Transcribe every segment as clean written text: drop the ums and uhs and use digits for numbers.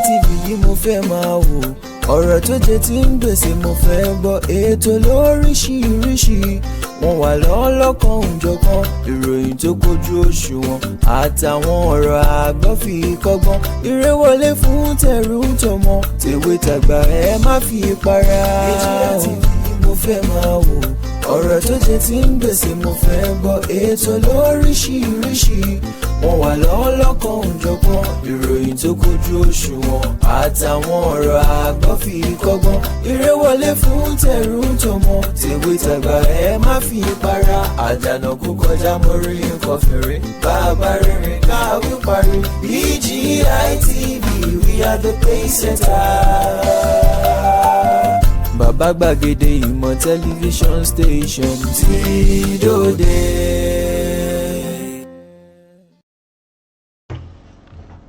TV yìí mo fẹ́ máa wò, ọ̀rọ̀ tó jẹ tí ń gbèsè mo fẹ́ gbọ́, ètò lóríṣiríṣi wọ́n wà lọ́lọ́kan òjọ̀kan, ìròyìn tó kojú òṣùwọ̀n àtàwọn ọ̀rọ̀ àgbọ́ fi kọ́gbọ́n, eré wọlé fún tẹ̀rù tọmọ tèwe tàgbà ẹ má fi para. Orire TV mo fẹ́ máa wò, ọ̀rọ̀ tó jẹ tí ń gbèsè mo fẹ́ gbọ́, ètò lóríṣiríṣi wọ́n wà lọ́lọ́kan òjọ̀kan, ìròyìn tó kojú òṣùwọ̀n àtàwọn ọ̀rọ̀ àgbọ́ fi kọ́gbọ́n, eré wọlé fún tẹ̀rù tọmọ tèwe tàgbà ẹ má fi para. Àdànà kó kọjá mórí nǹkan fèrè, bàbá rere káwí parí. BGI TV, we are the pace setter. Bàbá gbàgede ìmọ̀ tẹlifíṣọ̀n station tí dòde.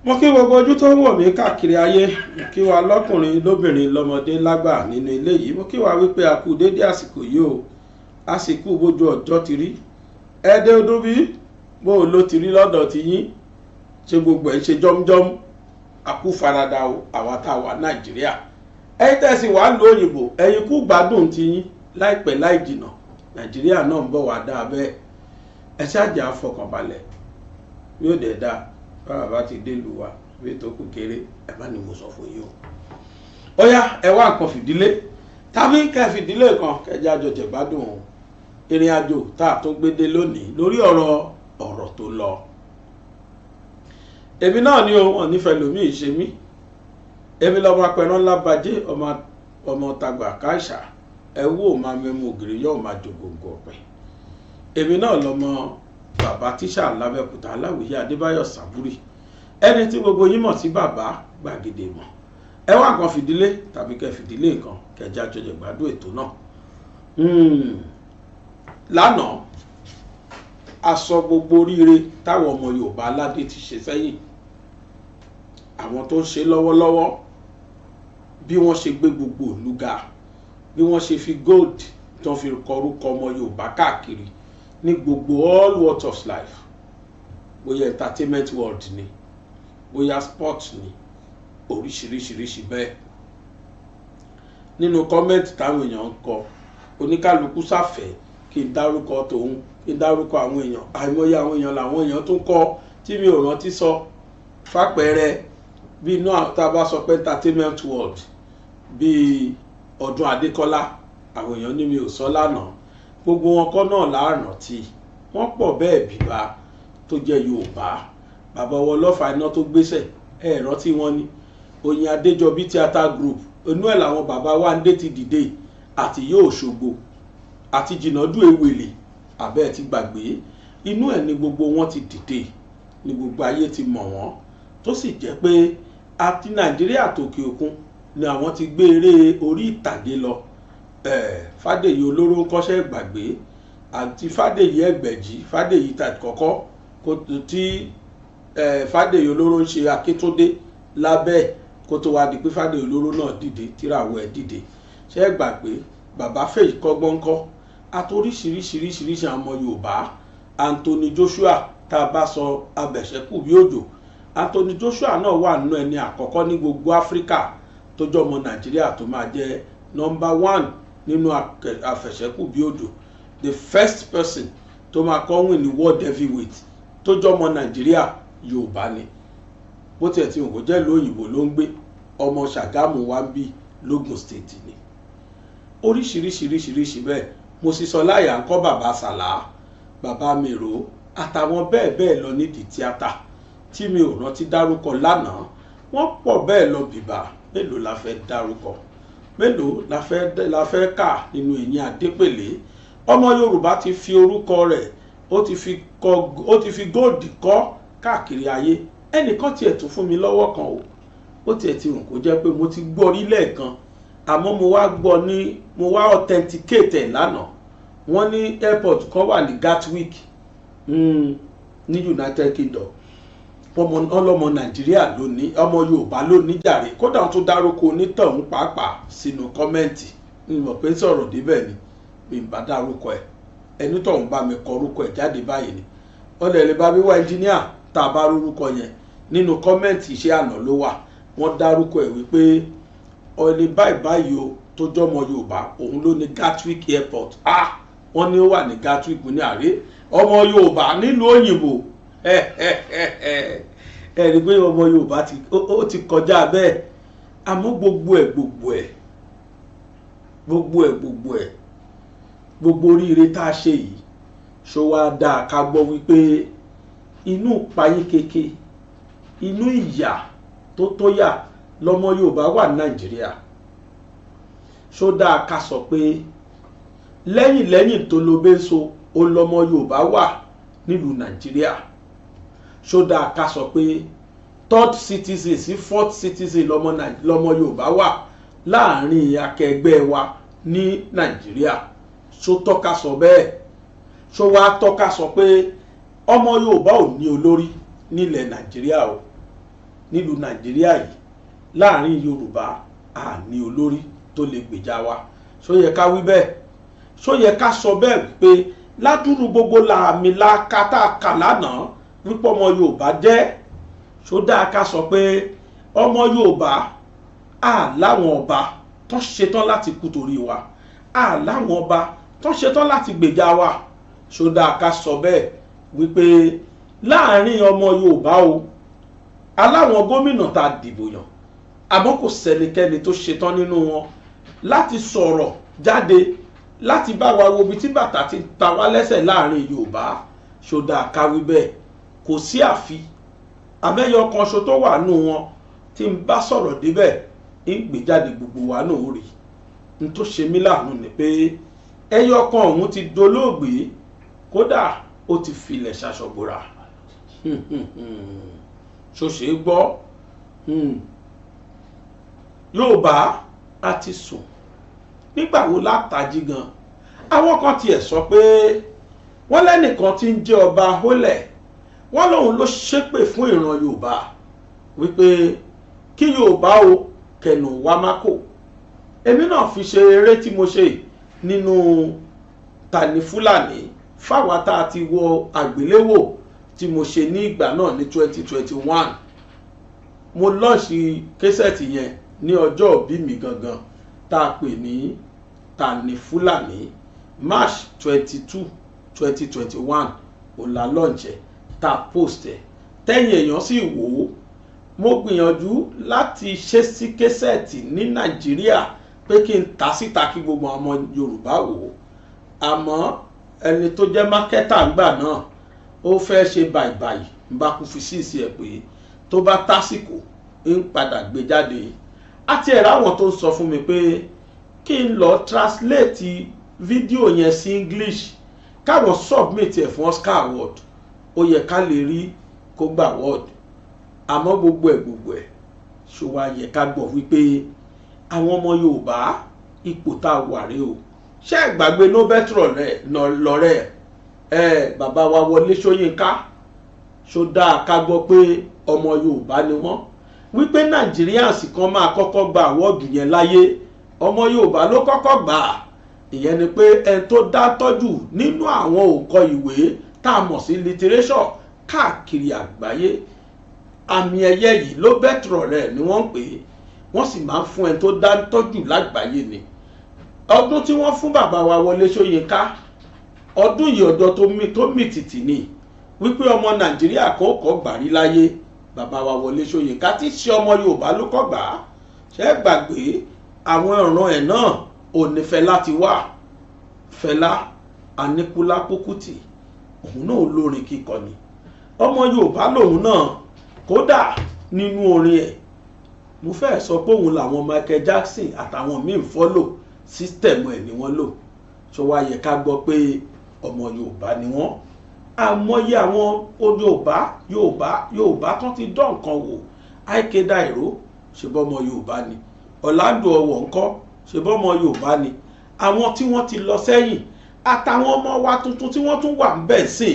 Mo kí gbogbo ojú tó ń wò mí káàkiri ayé, mo kí wa lọ́kùnrin lóbìnrin lọ́mọdé lágbà nínú ilé yìí, mo kí wa wípé a kú dédé àsìkò yìí o, àsìkò bójú ọjọ́ ti rí ẹdẹ ọdún bí bó ló ti rí lọ́dọ̀ ti yín, ṣe gbogbo ẹ̀ ṣe jọ́mjọ́m, a kú farada o àwa tá a wà Nàìjíríà, ẹ̀yin tẹ̀sí wàá lo òyìnbó ẹ̀yin kú gbádùn ti yín, láìpẹ́ láì jìnà Nàìjíríà náà ń bọ̀ wá dáa bẹ́ẹ̀, ẹ ṣáàjà àfọkànbalẹ̀ yóò dẹ̀ dáa báwa bá ti dé ìlú wa bí tó kù kéré ẹ bá ní mo sọ fún yín o. Ó yá ẹ wá nǹkan fìdílé tàbí kẹ́ fìdílé kan kẹjá àjọ jẹ̀gbádùn ìrìn àjò tá a tún gbé dé lónìí lórí ọ̀rọ̀ tó lọ. Èmi náà ni wọn nífẹ̀ẹ́ lómi ìṣe mí, èmi lọ́mọ apẹ̀rán lábàjẹ́ ọmọ tàgbà káìsà ẹ wò máa mẹ́mu ògiri yóò máa jògòǹgò ọ̀pẹ. Èmi náà lọ́mọ bàbá tíṣà lábẹ́kúta aláwìyé Adébáyọ̀ Sàbúrì, ẹni tí gbogbo yín mọ̀ sí bàbá gbàgede mọ̀. Ẹ wá nǹkan fìdílé tàbí kẹ́ fìdílé nǹkan kẹjá jọjọ gbádùn ètò náà. Lánàá a sọ gbogbo oríire táwọn ọmọ Yorùbá aládé ti ṣe sẹ́yìn, àwọn tó ń ṣe lọ́wọ́lọ́wọ́, bí wọ́n ṣe gbé gbogbo ìlú ga, bí wọ́n ṣe fi gold tó fi kọrúkọ ọmọ Yorùbá káàkiri ní gbogbo all walks of life, bóyá entertainment world ni, bóyá sport ni, oríṣiríṣiríṣi bẹ́ẹ̀. Nínú kọ́mẹ́ǹtì táwọn èèyàn ń kọ, oníkálukú sáfẹ́ kí n dárúkọ tòun, kí n dárúkọ àwọn èèyàn, àìmọye àwọn èèyàn làwọn èèyàn tó ń kọ tí mi ò rántí sọ. Fàpẹẹrẹ bí inú tá a bá sọ pé entertainment world bíi Ọdún Adékọ́lá, àwọn èèyàn ní mi ò sọ lánàá, gbogbo wọn kọ́ náà láàrán tí wọ́n pọ̀ bẹ́ẹ̀ bíbá tó jẹ́ Yorùbá. Bàbá wọn lọ́fà iná tó gbéṣẹ̀ ẹ rántí wọn ni Oyin Adéjọbí theatre group, inú ẹ̀ làwọn bàbá wa ń dé ti dìde, àti yóò ṣògo àti jìnnàdú ewèlè àbẹ́ ti gbàgbé, inú ẹ̀ ni gbogbo wọn ti dìde, ni gbogbo ayé ti mọ̀ wọ́n, tó sì jẹ́ pé àti Nàìjíríà tòkè òkun ni àwọn ti gbé eré orí ìtàgé lọ. Fádèyí olóró ń kọ́ṣẹ́ ìgbàgbé àti Fádèyí ẹgbẹ̀jì, Fádèyí tàkọ́kọ́ tí Fádèyí olóró ń ṣe Akíntúndé lábẹ́ kó tó wá di pé Fádèyí olóró náà dìde tíràwọ̀ ẹ̀ dìde. Ṣé ẹ gbàgbé bàbá Fèyí Kọ́gbọ́nkọ́ àtoríṣiríṣiríṣiríṣi àwọn ọmọ Yorùbá, Anthony Joshua tá a bá sọ abẹ̀ṣẹ́kù bí òjò, Anthony Joshua náà wà nínú ẹni àkọ́kọ́ ní gbogbo Áfíríkà tó jọ ọmọ Nàìjíríà tó máa jẹ́ number 1 nínú àfẹ̀ṣẹ́kù bí òjò, the first person tó máa kọ́ win ní world heavyweight tó jọ ọmọ Nàìjíríà Yorùbá ni. Bó tiẹ̀ tí òun jẹ́ lóyìnbó ló ń gbé, ọmọ Ṣàgámù wá ń bí lógùn state ni. Oríṣiríṣiríṣiríṣi bẹ́ẹ̀, mo sì sọ láyà ń kọ́ bàbá Sàlá, bàbá Mèrò àtàwọn bẹ́ẹ̀ bẹ́ẹ̀ lọ nídìí tíátà tí mi ò rántí dárúkọ lánàá, wọ́n pọ̀ bẹ́ẹ̀ lọ bìbà. Mélòó la fẹ́ dárúkọ, mélòó la fẹ́ kà nínú Ìyìn Adépèlé. Ọmọ Yorùbá ti fi orúkọ rẹ̀ ó ti fi góòdì kọ́ káàkiri ayé. Ẹnìkan tiẹ̀ tún fún mi lọ́wọ́ kan o, ó tiẹ̀ ti hùn kó jẹ́ pé mo ti gbọ́ rí lẹ́ẹ̀kan, àmọ́ mo wá authenticate ẹ̀ lánàá. Wọ́n ní airport kan wà ní Gatwick ní United Kingdom, ọlọ́mọ Nàìjíríà ló ní, ọmọ Yorùbá ló ní jàre, kódà tó dárúkọ onítọ̀hún pàápàá sínú kọ́mẹ́ǹtì. Mo mọ̀ pé sọ̀rọ̀ débẹ̀ ni mi bá dárúkọ ẹ̀, ẹni tọ̀hún bá mi kọ orúkọ ẹ̀ jáde báyìí ni. Ọ̀dẹ̀ lè bá mi wá ẹnjíníà tá a bá rúrúkọ yẹn nínú kọ́mẹ́ǹtì iṣẹ́ àná ló wà, wọ́n dárúkọ ẹ̀ wípé ọ̀lẹ́ báyìí báyìí o tó jọmọ Yorùbá òun ló ní Gatwick airport wọ́n ní ó wà ní Gatwick ní àárẹ̀ ọmọ Yorùbá nílùú òyìnbó ẹ̀rí pé ọmọ Yorùbá ó ti kọjá bẹ́ẹ̀ àmọ́ gbogbo oríire tá a ṣe yìí ṣó wá dáa ká gbọ́ wípé inú payín keke inú ìyà tó tóyà lọmọ Yorùbá wà ní Nàìjíríà ṣó dáa ká sọ pé lẹ́yìn tó ló bẹ́ so ó lọmọ Yorùbá wà nílùú Nàìjíríà ṣó dáa ká sọ pé third citizen sí fourth citizen lọmọ Yorùbá wà láàrin akẹgbẹ́ wa ní Nàìjíríà ṣó tọ́ka sọ bẹ́ẹ̀ ṣó wá tọ́ka sọ pé ọmọ Yorùbá ò ní olórí nílẹ̀ Nàìjíríà o nílùú Nàìjíríà yìí láàrin Yorùbá à ní olórí tó lè gbèjà wa ṣó yẹ ká wí bẹ́ẹ̀ ṣó yẹ ká sọ bẹ́ẹ̀ wípé ládùúrú gbogbo làmì làkàtà kà lánàá wípé ọmọ Yorùbá jẹ́ ṣó dáa ká sọ pé ọmọ Yorùbá láwọn ọba tó ṣetán láti kú torí wa láwọn ọba tó ṣetán láti gbèjà wa ṣó dáa ká sọ bẹ́ẹ̀ wípé láàrin ọmọ Yorùbá o aláwọn gómìnà tá a dìbò yàn àmọ́ kò sẹ́nikẹ́ni tó ṣetán nínú wọn láti sọ̀rọ̀ jáde láti bá wa wo ibi tí bàtà ti ta wá lẹ́sẹ̀ láàrin Yorùbá ṣó dáa ká wí bẹ́ẹ̀ kò sí àfi àmẹ́yọ kan ṣo tó wà nù wọn tí ń bá sọ̀rọ̀ débẹ̀ ń gbé jáde gbogbo wa náà ó rí n tó ṣe mí láàánú ni pé ẹyọ kan ọ̀hún ti dolóògbé kódà ó ti filẹ̀ ṣaṣọ̀gbòrà ṣó ṣe é gbọ́ Yorùbá a ti sùn nígbà wo látàjí gan àwọn kan tiẹ̀ sọ pé wọ́n lẹ́nìkan tí ń jẹ́ ọba hólẹ̀ wọ́n lóun ló ṣépè fún ìran Yorùbá wípé kí Yorùbá o kẹnu wá má kò èmi náà fi ṣe eré tí mo ṣe nínú Tani Fúlàní fáwa tá a ti wọ àgbéléwò tí mo ṣe ní ìgbà náà ní 2021 mo lọ́ọ̀ṣì késẹ̀tì yẹn ní ọjọ́ òbí mi gangan tá a pè ní Tani Fúlàní March 22 2021 òun la lọ́ọ̀jẹ̀ tá a post ẹ̀ tẹ́yìn èèyàn sì wò ó mo gbìyànjú láti ṣe sí késẹ̀tì ní Nàìjíríà pé kí n ta síta kí gbogbo ọmọ Yorùbá wò ó àmọ́ ẹni tó jẹ́ mákẹ́tà ńgbà náà ó fẹ́ ṣe bàìbàì ń bá kú fi síìsì ẹ̀ pé tó bá tásìkò ń padà gbé jáde àti ẹ̀rọ àwọn tó ń sọ fún mi pé kí n lọ translate fídíò yẹn sí English káwọn submit ẹ̀ fún Oscar award ó yẹ ká lè rí kó gbà award àmọ́ gbogbo ẹ̀ ṣó wá yẹ ká gbọ́ wípé àwọn ọmọ Yorùbá ipò tá a wà rèé o ṣé ìgbàgbé nobetro lọ́rẹ́ bàbá wa Wọlé Ṣóyínká ṣó dáa ká gbọ́ pé ọmọ Yorùbá ni wọ́n wípé Nigerians kan máa kọ́kọ́ gba àwọ́ọ̀dù yẹn láyé ọmọ Yorùbá ló kọ́kọ́ gbà á ìyẹn ni pé ẹni tó dá tọ́jú nínú àwọn òǹkọ ìwé tá a mọ̀ sí literature káàkiri àgbáyé àmì ẹ̀yẹ yìí ló bẹ́tọ̀rọ̀ rẹ̀ ni wọ́n ń pè é wọ́n sì máa ń fún ẹni tó dá tọ́jú lágbàáyé ni ọdún tí wọ́n fún bàbá wa Wọlé Ṣóyínká ọdún yìí ọjọ́ tó mì tìtì ni wípé ọmọ Nàìjíríà kan kọ́ gbàrí láyé bàbá wa Wọlé Ṣóyínká tí ṣe ọmọ Yorùbá ló kọ́ gbà á ṣe gbàgbé àwọn ọ̀ràn ẹ̀ náà ò ní Fẹlá ti wà Fẹlá Aníkúlápó Kútì òun náà olórin kíkọ ni ọmọ Yorùbá lòun náà kódà nínú orin ẹ̀ mo fẹ́ sọ pé òun làwọn Michael Jackson àtàwọn míì fọ́lò sísítẹ̀mù ẹ̀ ni wọ́n lò tó wá yẹ ká gbọ́ pé ọmọ Yorùbá ni wọ́n àmọ́yé àwọn Yorùbá tán ti dán nǹkan wò Àìké Dáìró ṣebọ́ ọmọ Yorùbá ni Ọ̀làndò Ọwọ̀ ńkọ́ ṣebọ́ ọmọ Yorùbá ni àwọn tí wọ́n ti lọ sẹ́yìn àtàwọn ọmọ wa tuntun tí wọ́n tún wà ń bẹ̀ sí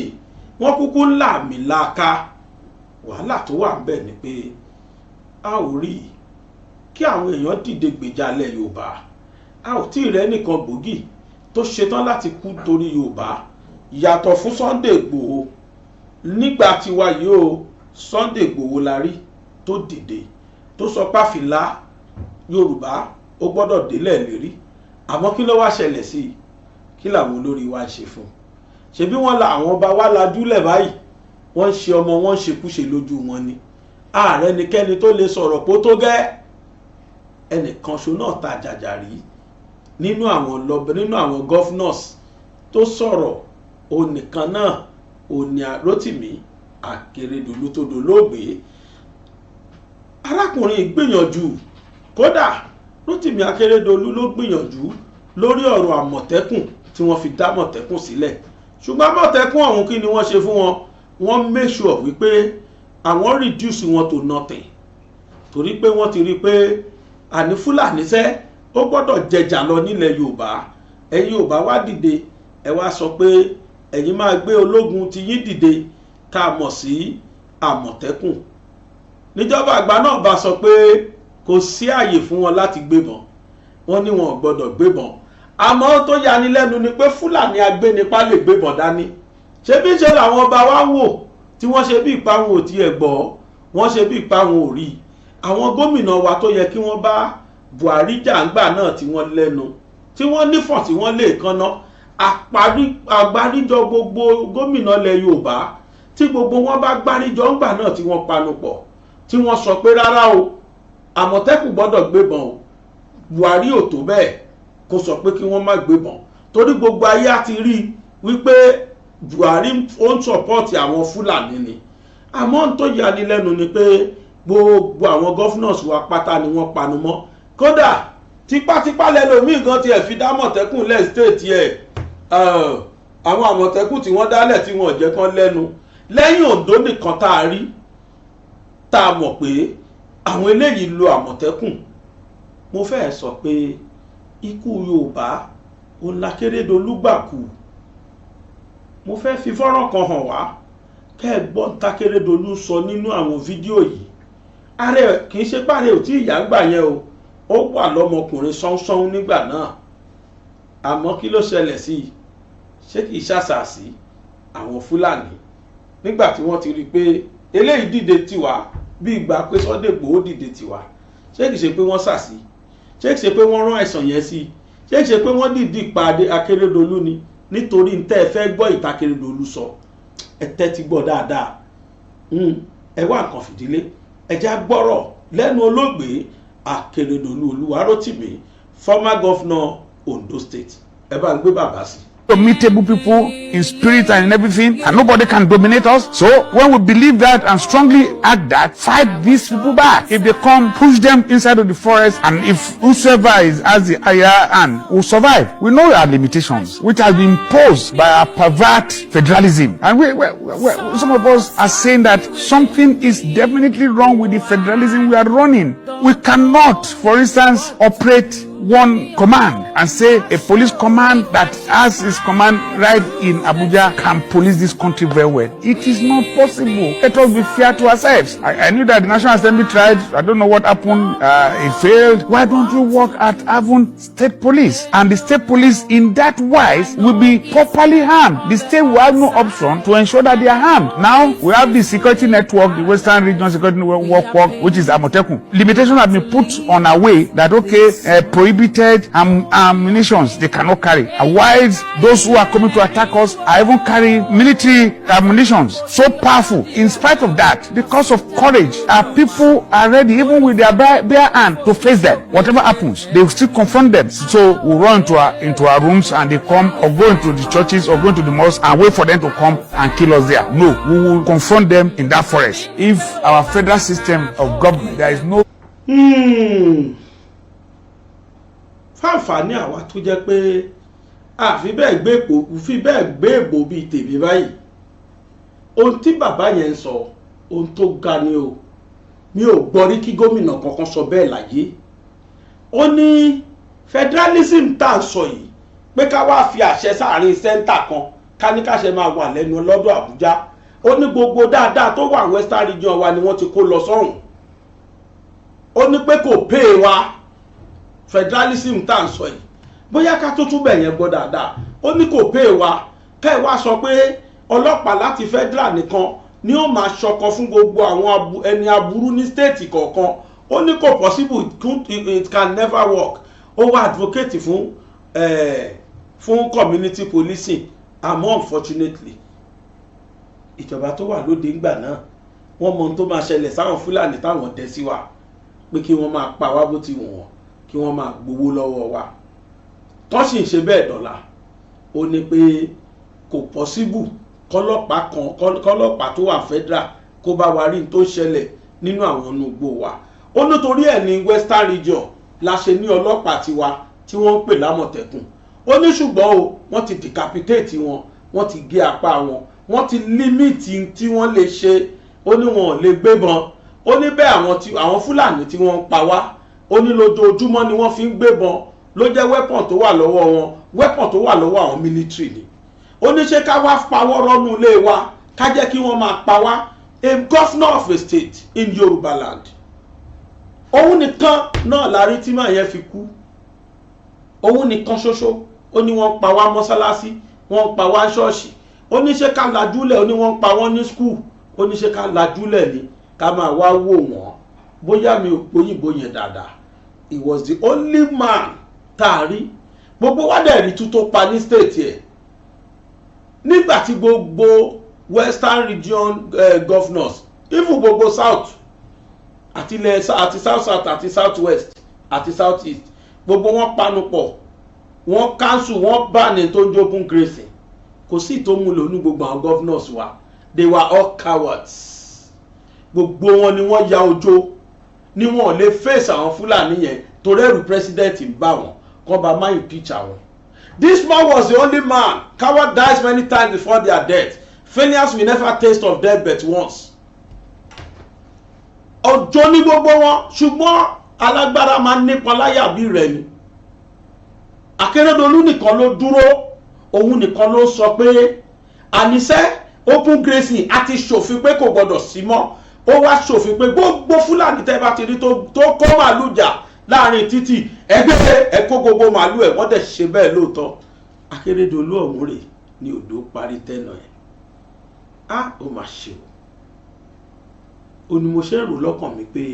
wọ́n kúkú láàmì láàka wàhálà tó wà ń bẹ̀ ni pé a ò rí kí àwọn èèyàn dìde gbèjalẹ̀ Yorùbá a ò tí ì rẹ́ nìkan gbòógì tó ṣetán láti kú torí Yorùbá yàtọ̀ fún Sunday Igboho nígbà tiwa yìí o Sunday Igboho la rí tó dìde tó sọ páfìlà Yorùbá ó gbọ́dọ̀ délẹ̀ lérí, àmọ́ kí ló wá ṣẹlẹ̀ sí i? Kí làwọn olórí wa ń ṣe fún? Ṣebí wọ́n la àwọn ọba wa lajúlẹ̀ báyìí, wọ́n ń ṣe ọmọ wọn ṣekúṣe lójú wọn ni. Ààrẹ nìkẹ́ni tó lè sọ̀rọ̀ pó tó gẹ́. Ẹnìkan ṣo náà ta jàjà rí nínú àwọn governors tó sọ̀rọ̀, onìkan náà òní Rótìmí Akérédolú tó dolóògbé. Arákùnrin gbìyànjú, kódà Rótìmí Akérédolú ló gbìyànjú lórí ọ̀rọ̀ Àmọ̀tẹ́kùn tí wọ́n fi dá Àmọ̀tẹ́kùn sílẹ̀, ṣùgbọ́n Àmọ̀tẹ́kùn ọ̀hún kí ni wọ́n ṣe fún wọn? Wọ́n make sure wípé àwọn reduce wọn to nothing, torí pé wọ́n ti rí pé àní Fúlàní sẹ́ ó gbọ́dọ̀ jẹjà lọ nílẹ̀ Yorùbá. Ẹ̀yin Yorùbá wá dìde, ẹ wá sọ pé ẹ̀yin máa gbé ológun ti yín dìde ká mọ̀ sí Àmọ̀tẹ́kùn. Níjọba àgbà náà bá sọ pé kò sí àyè fún wọn láti gbébọn, wọ́n ní wọn ò gbọ́dọ̀ gbébọn. Àmọ́ tó yani lẹ́nu ni pé Fúlàní agbénipa lè gbébọn dání. Ṣé bí ṣe làwọn ọba wa wò tí wọ́n ṣe bí ìparun ò tiẹ̀ gbọ́, wọ́n ṣe bí ìparun ò rí. Àwọn gómìnà wa tó yẹ kí wọ́n bá Buhari jàǹgbà náà tí wọ́n lẹ́nu, tí wọ́n nífọ̀n tí wọ́n lè kanná, àgbáríjọ gbogbo gómìnà ilẹ̀ Yorùbá tí gbogbo wọn bá gbáríjọ ńgbà náà tí wọ́n panupọ̀ tí wọ́n sọ pé rárá o, Àmọ̀tẹ́kùn gbọ́dọ̀ gbébọn o. Buhari ò tó bẹ́ẹ̀ kó sọ pé kí wọ́n má gbébọn, torí gbogbo ayé á ti rí wípé Buhari ó ń sọpọ́ọ̀tì àwọn Fúlàní ni. Àmọ́ tó yani lẹ́nu ni pé gbogbo àwọn governors wa pátá ni wọ́n panu mọ́. Kódà tipátipá lẹ́lòmíì gan tiẹ̀ fi dá Àmọ̀tẹ́kùn lẹ̀ state ẹ̀. Àwọn Àmọ̀tẹ́kùn tí wọ́n dálẹ̀ tí wọ́n jẹ́ kán lẹ́nu lẹ́yìn Oǹdó nìkan tá a rí, tá a mọ̀ pé àwọn eléyìí lo Àmọ̀tẹ́kùn. Mo fẹ́ sọ pé ikú Yorùbá òun l'Akérédolú gbà kú. Mo fẹ́ fi fọ́nrán kan hàn wá kẹ́ ẹ gbọ́ t'Akérédolú sọ nínú àwọn fídíò yìí. Ààrẹ kì í ṣe páre ò tí ìyá ń gbà yẹn o, ó wà lọ́mọkùnrin sánsan nígbà náà. Àmọ́ kí ló ṣẹlẹ̀ sí i? Ṣé kì í ṣàṣàṣì àwọn Fúlàní nígbà tí wọ́n ti rí pé eléyìí dìde tiwa bí ìgbà pé Sunday Igboho dìde tiwa? Ṣé kì í ṣe pé wọ́n ṣàṣì? Ṣé kì í ṣe pé wọ́n rán ẹ̀sàn yẹn sí i? Ṣé kì í ṣe pé wọ́n dìdí pàdé Akérédolú ni nítorí ń tẹ́ ẹ fẹ́ gbọ́ ìt'Akérédolú sọ? Ẹ tẹ́tí gbọ́ dáadáa. Ẹ wá nǹkan fìdílé, ẹ já gbọ́rọ̀ lẹ́nu olóògbé Akérédolú Olúwarótìmí, former governor Ondo State. Ẹ bá ń gbé bàbá sí. Immutable people in spirit and in everything, and nobody can dominate us. So when we believe that and strongly act that, fight these people back. If they come, push them inside of the forest, and if whosoever has the higher hand will survive. We know our limitations, which have been imposed by our pervert federalism. And some of us are saying that something is definitely wrong with the federalism we are running. We cannot, for instance, operate one command and say a police command that has its command right in Abuja can police this country very well. It is not possible. Let us be fair to ourselves. I knew that the National Assembly tried. I don't know what happened. It failed. Why don't you work at Avon State Police? And the State Police in that wise will be properly armed. The state will have no option to ensure that they are armed. Now we have the security network, the Western Regional Security Network, which is Àmọ̀tẹ́kùn. Limitations have been put on our way that prohibited ammunitions they cannot carry. Otherwise, those who are coming to attack us are even carrying military ammunitions so powerful. In spite of that, because of courage, our people are ready, even with their bare hand, to face them. Whatever happens, they will still confront them. So we run into our rooms and they come, or go into the churches or go into the mosque and wait for them to come and kill us there. No, we will confront them in that forest. If our federal system of government, there is no fáǹfààní àwa tó jẹ́ pé àfi bẹ́ẹ̀ gbé èbò bíi tèmi báyìí. Ohun tí bàbá yẹn ń sọ ohun tó ga ni o. Mi ò gbọ́ rí kí gómìnà kankan sọ bẹ́ẹ̀ láyé. Ó ní federalism tá à ń sọ yìí pé ká wá fi àṣẹ sáàrin sẹ́ńtà kan ká ní káṣẹ máa wà lẹ́nu lọ́dọ̀ Àbújá. Ó ní gbogbo dáadáa tó wà Western region wa ni wọ́n ti kó lọ sọ́hùn. Ó ní pé kò pay wa federalism tá à ń sọ yìí, bóyá ká tó túbẹ̀ yẹn gbọ́ dáadáa. Ó ní kò pay wa, ká ẹ wá sọ pé ọlọ́pàá láti federal nìkan ni ó máa ṣọkan fún gbogbo àwọn ẹni aburú ní state kọ̀ọ̀kan. ó ní kò possible, it can never work. Ó wá advocate fún community policing, àmọ́ unfortunately ìjọba tó wà lóde ńgbà náà wọ́n mọ ohun tó máa ṣẹlẹ̀ sáwọn Fúlàní táwọn dẹ sí wa pé kí wọ́n máa pa wá bó ti wù wọ́n, kí wọ́n máa gbowó lọ́wọ́ wa. Tó sì ń ṣe bẹ́ẹ̀ dọ́là, ó ní pé kò possible kọ́lọ́pàá tó wà federal kó bá wa rí n tó ṣẹlẹ̀ nínú àwọn inúgbó wa. Ó nítorí ẹ̀ ní Western Region la ṣe ní ọlọ́pàá tiwa tí wọ́n ń pè lámọ̀tẹ́kùn. Ó ní ṣùgbọ́n o wọ́n ti decapitate wọn, wọ́n ti gé apá wọn, wọ́n ti límìtì tí wọ́n lè ṣe. Ó ní wọn ò lè gbébọn. Ó ní bẹ́ẹ̀ àwọn Fúlàní tí wọ́n ń pa wá, ó ní lójoojúmọ́ ni wọ́n fi ń gbébọn, ló jẹ́ weapon tó wà lọ́wọ́ wọn, weapon tó wà lọ́wọ́ àwọn military ni. Ó ní ṣé ká wá pawọ́ rọ́nú ilé wa, ká jẹ́ kí wọ́n máa pa wá. A governor of a state in Yoruba land, òun nìkan náà lárí tí màá yẹn fi kú. Òun nìkan ṣoṣo. Ó ní wọ́n pa wá mọ́sálásí, wọ́n pa wá ṣọ́ọ̀ṣì. Ó ní ṣé ká lajúlẹ̀, ó ní wọ́n pa wọ́n ní school. Ó ní ṣé ká lajúlẹ̀ ni ká máa wá wò wọ́n. Bóyá mi ò gbóyìnbó yẹn dáadáa. He was the only man tá a rí. Gbogbo wa dẹ̀ rí tó pa ní state yẹn. Nígbà tí gbogbo Western Region governors, even gbogbo South àti South South àti South West àti South East, gbogbo wọn panupọ̀, wọ́n cancel, wọ́n ban ní tó jogun grazing. Kò sí tó mú lò ní gbogbo àwọn governors wa. They were all cowards. Gbogbo wọn ni wọ́n ya ojo, ni wọ́n lè face àwọn Fúlàní yẹn torí ẹ̀rù president ń bá wọn kó bá máa impeach àwọn. This man was the only man. Coward dies many times before their death. Failures will never taste of death but once. Ọjọ́ ní gbogbo wọn, ṣùgbọ́n alágbára máa ń nípa láyà bí rẹ̀ ni. Akérédolú nìkan ló dúró, òun nìkan ló sọ pé àníṣe open grazing àti ṣòfin pé kò gbọdọ̀ sí mọ́. Ó wá ṣòfin pé gbogbo Fúlàní tẹ́ bá ti rí tó kó màálù jà láàrin títì, ẹgbẹ́ ẹ̀kọ́ gbogbo màálù ẹ̀, wọ́n dẹ̀ ṣe bẹ́ẹ̀ lóòótọ́. Akérédolú ọ̀hún rè ní odò parí tẹ́nà ẹ̀. Ó mà ṣe o. Ó ní mo ṣe ń rò lọ́kàn mi pé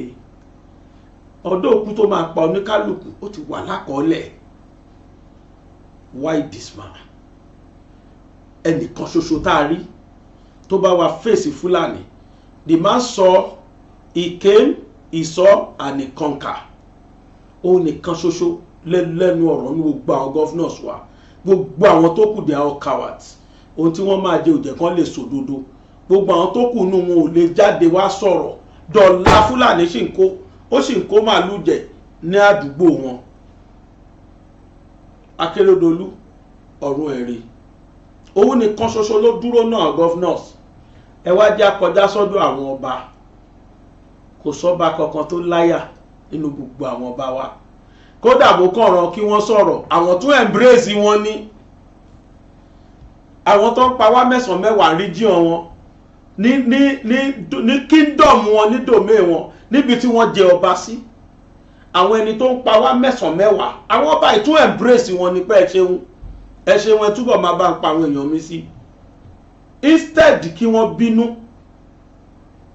ọdún òkú tó máa pa oníkálùkù ó ti wà lákọọ́lẹ̀. Why this man? Ẹnìkan ṣoṣo tá a rí tó bá wa fèsì Fúlàní. The man saw, he came, he saw and he conquered. Ó nìkan ṣoṣo lẹ́nu ọ̀rọ̀ ní gbogbo àwọn governors wa. Gbogbo àwọn tó kù they are all cowards. Ohun tí wọ́n máa jẹ òjẹ̀ kan lè sòdodo. Gbogbo àwọn tó kù nù wọn ò lè jáde wá sọ̀rọ̀. Dọ̀là Fúlàní sì ń kó màálù jẹ ní àdúgbò wọn. Akérédolú ọ̀run ẹ̀rí. Òun nìkan ṣoṣo ló dúró náà governors. Ẹ wá jẹ́ akọjá sọ́dọ̀ àwọn ọba. Kò sọ́ba kankan tó láyà nínú gbogbo àwọn ọba wa. Kódà bó kàn rán kí wọ́n sọ̀rọ̀, àwọn tún embrace wọn ní. Àwọn tó ń pa wá mẹ́sàn-án mẹ́wàá region wọn ní kingdom wọn, ní domain wọn, níbi tí wọ́n jẹ ọba sí. Àwọn ẹni tó ń pa wá mẹ́sàn-án mẹ́wàá, àwọn ọba yìí tún embrace wọn ní pé ẹ ṣeun ẹ túbọ̀ máa bá ń pa àwọn èèyàn mi sí. Instead kí wọ́n bínú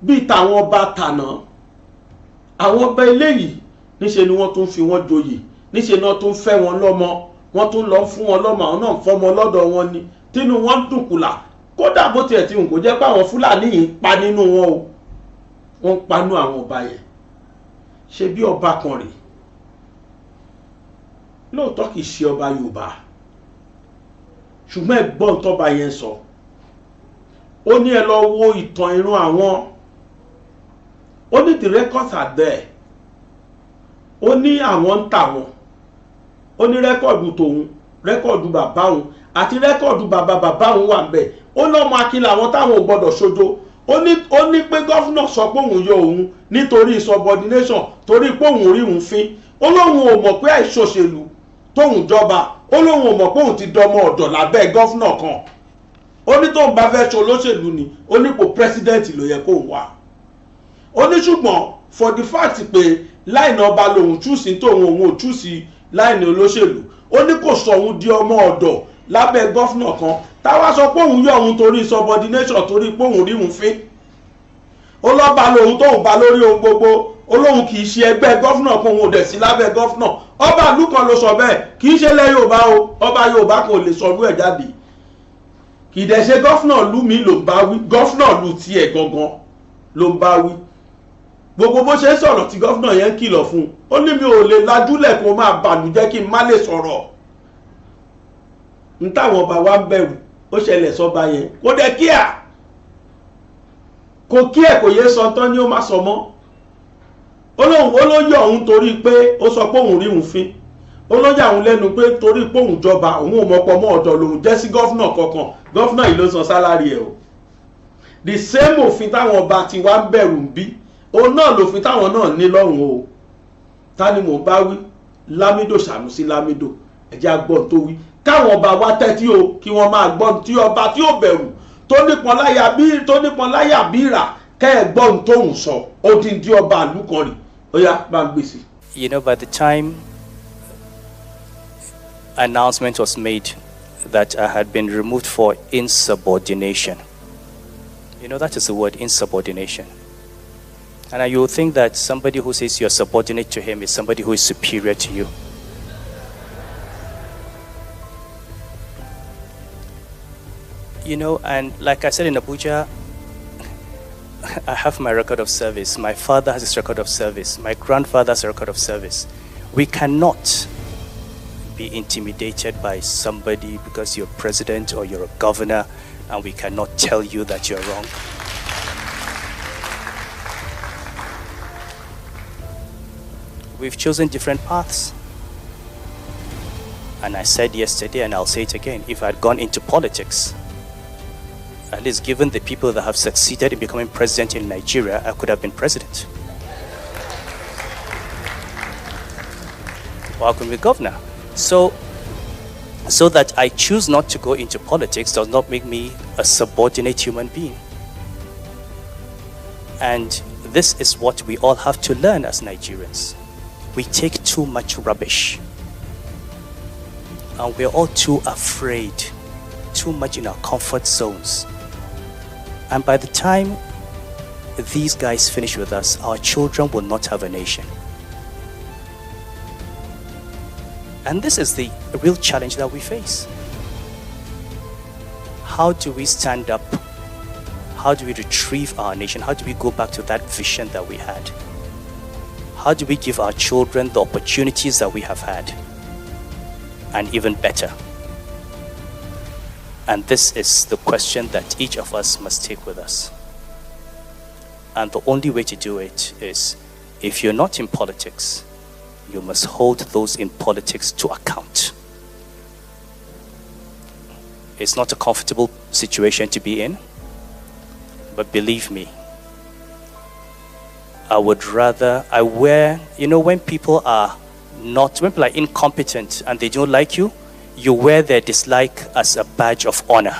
bí tàwọn ọba tàná, àwọn ọba eléyìí níṣe ni wọ́n tún fi wọ́n joyè, níṣe ni wọ́n tún fẹ́ wọn lọ́mọ, wọ́n tún lọ fún wọn lọ́mọ, àwọn náà fọmọ lọ́dọ̀ wọn ni, tínú wọn dùn kùlà. Kódà bó tiẹ̀ tí kò jẹ́ pé àwọn Fúlàní yìí ń pa nínú wọn o, wọ́n ń panú àwọn ọba yẹn. Ṣé bí ọba kan rèé lóòótọ́ kìí ṣe ọba Yorùbá, ṣùgbọ́n ẹ̀gbọ́n tọ́ba yẹn sọ. Ó ní ẹ lọ wo ìtàn irun àwọn. Ó ní the records are there. Ó ní àwọn ń tà wọn. Ó ní rẹ́kọ̀dù tòun, rẹ́kọ̀dù bàbá òun àti rẹ́kọ̀dù bàbá òun wà ńbẹ̀. Ó lọ́mọ akílà àwọn táwọn ò gbọ́dọ̀ ṣojo. Ó ní pé gọ́fúnà sọ pé òun yọ òun nítorí subordination, torí pé òun rí òun fín. Ó lóun ò mọ̀ pé àìṣòṣèlú tóun jọba, ó lóun ò mọ̀ pé òun ti dọmọ ọ̀dọ̀ lábẹ́ gọ́fúnà kan. Ó ní tóun bá fẹ́ ṣe olóṣèlú ni, ó ní ipò president ló yẹ kóun wà. Ó ní ṣùgbọ́n for the fact pé láìní ọba lòun chúùsì tóun òun ò chúùsì láìní olóṣèlú, ó ní kò sọ òun di ọmọ ọ̀dọ̀ lábẹ́ gọ́fúnà kan táwa sọ pé òun yọ òun torí subordination, torí pé òun rí òun fín. Ó lọ́ba lòun tóun bá lórí ohun gbogbo, olóhùn kì í ṣe ẹgbẹ́ gọ́fúnà kan òun ò dẹ̀ sí lábẹ́ gọ́fúnà ọba ìlú kan ló sọ bẹ́ẹ̀ kì í ṣe ilẹ̀ Yorùbá o ọba Yorùbá kò lè sọdún ẹ̀ jáde kì í dẹ̀ ṣe gọ́fúnà ìlú mi ló ń bá wí gọ́fúnà ìlú tiẹ̀ gangan ló ń bá wí gbogbo bó ṣe ń sọ̀rọ̀ tí gọ́fúnà yẹn kìlọ̀ fún ó ní mi ò lè lajúlẹ̀ kó máa bàlújẹ́ kí n má lè sọ̀rọ̀ n táwọn ọba wa ń bẹ̀rù ó ṣẹlẹ̀ sọ́ba yẹn kó dẹ̀ kíá kò kí ẹ̀ kò yé sọ tán ni ó má sọ mọ́ olóyè ọ̀hún torí pé ó sọ pé òun rí òun fín olóyè àwọn lẹ́nu pé torí pé òun jọba òun ò mọ̀pọ̀ mọ́ ọ̀dọ̀ lòun jẹ́ sí gọ́fúnà kankan gọ́fúnà yìí ló san sálárì ẹ̀ o the same òfin táwọn ọba ti wá ń bẹ̀rù ń bí òun náà lòfin táwọn náà ní lọ́rùn o ta ni mò ń bá wí Lámídò Sànúsí Lámídò ẹ̀jẹ̀ agbọ́n tó wí káwọn ọba wá tẹ́tí o kí wọ́n máa gbọ́n tí ọba tí ó bẹ̀rù tó nípọn láyà bí ìrà kẹ́ ẹ̀ gbọ́n tóun sọ odindi ọba ìlú kan rì ó yá bá ń gbèsè. You know, by the time announcement was made that I had been removed for insubordination, you know, that is the word, insubordination. And you will think that somebody who says you're subordinate to him is somebody who is superior to you. You know, and like I said in Abuja, I have my record of service. My father has his record of service. My grandfather has a record of service. We cannot be intimidated by somebody because you're president or you're a governor, and we cannot tell you that you're wrong. We've chosen different paths. And I said yesterday, and I'll say it again, if I had gone into politics, at least given the people that have succeeded in becoming president in Nigeria, I could have been president. Or I could be governor. So that I choose not to go into politics does not make me a subordinate human being. And this is what we all have to learn as Nigerians. We take too much rubbish. And we're all too afraid, too much in our comfort zones. And by the time these guys finish with us, our children will not have a nation. And this is the real challenge that we face. How do we stand up? How do we retrieve our nation? How do we go back to that vision that we had? How do we give our children the opportunities that we have had? And even better. And this is the question that each of us must take with us. And the only way to do it is, if you're not in politics, you must hold those in politics to account. It's not a comfortable situation to be in, but believe me, when people are incompetent and they don't like you, you wear their dislike as a badge of honor.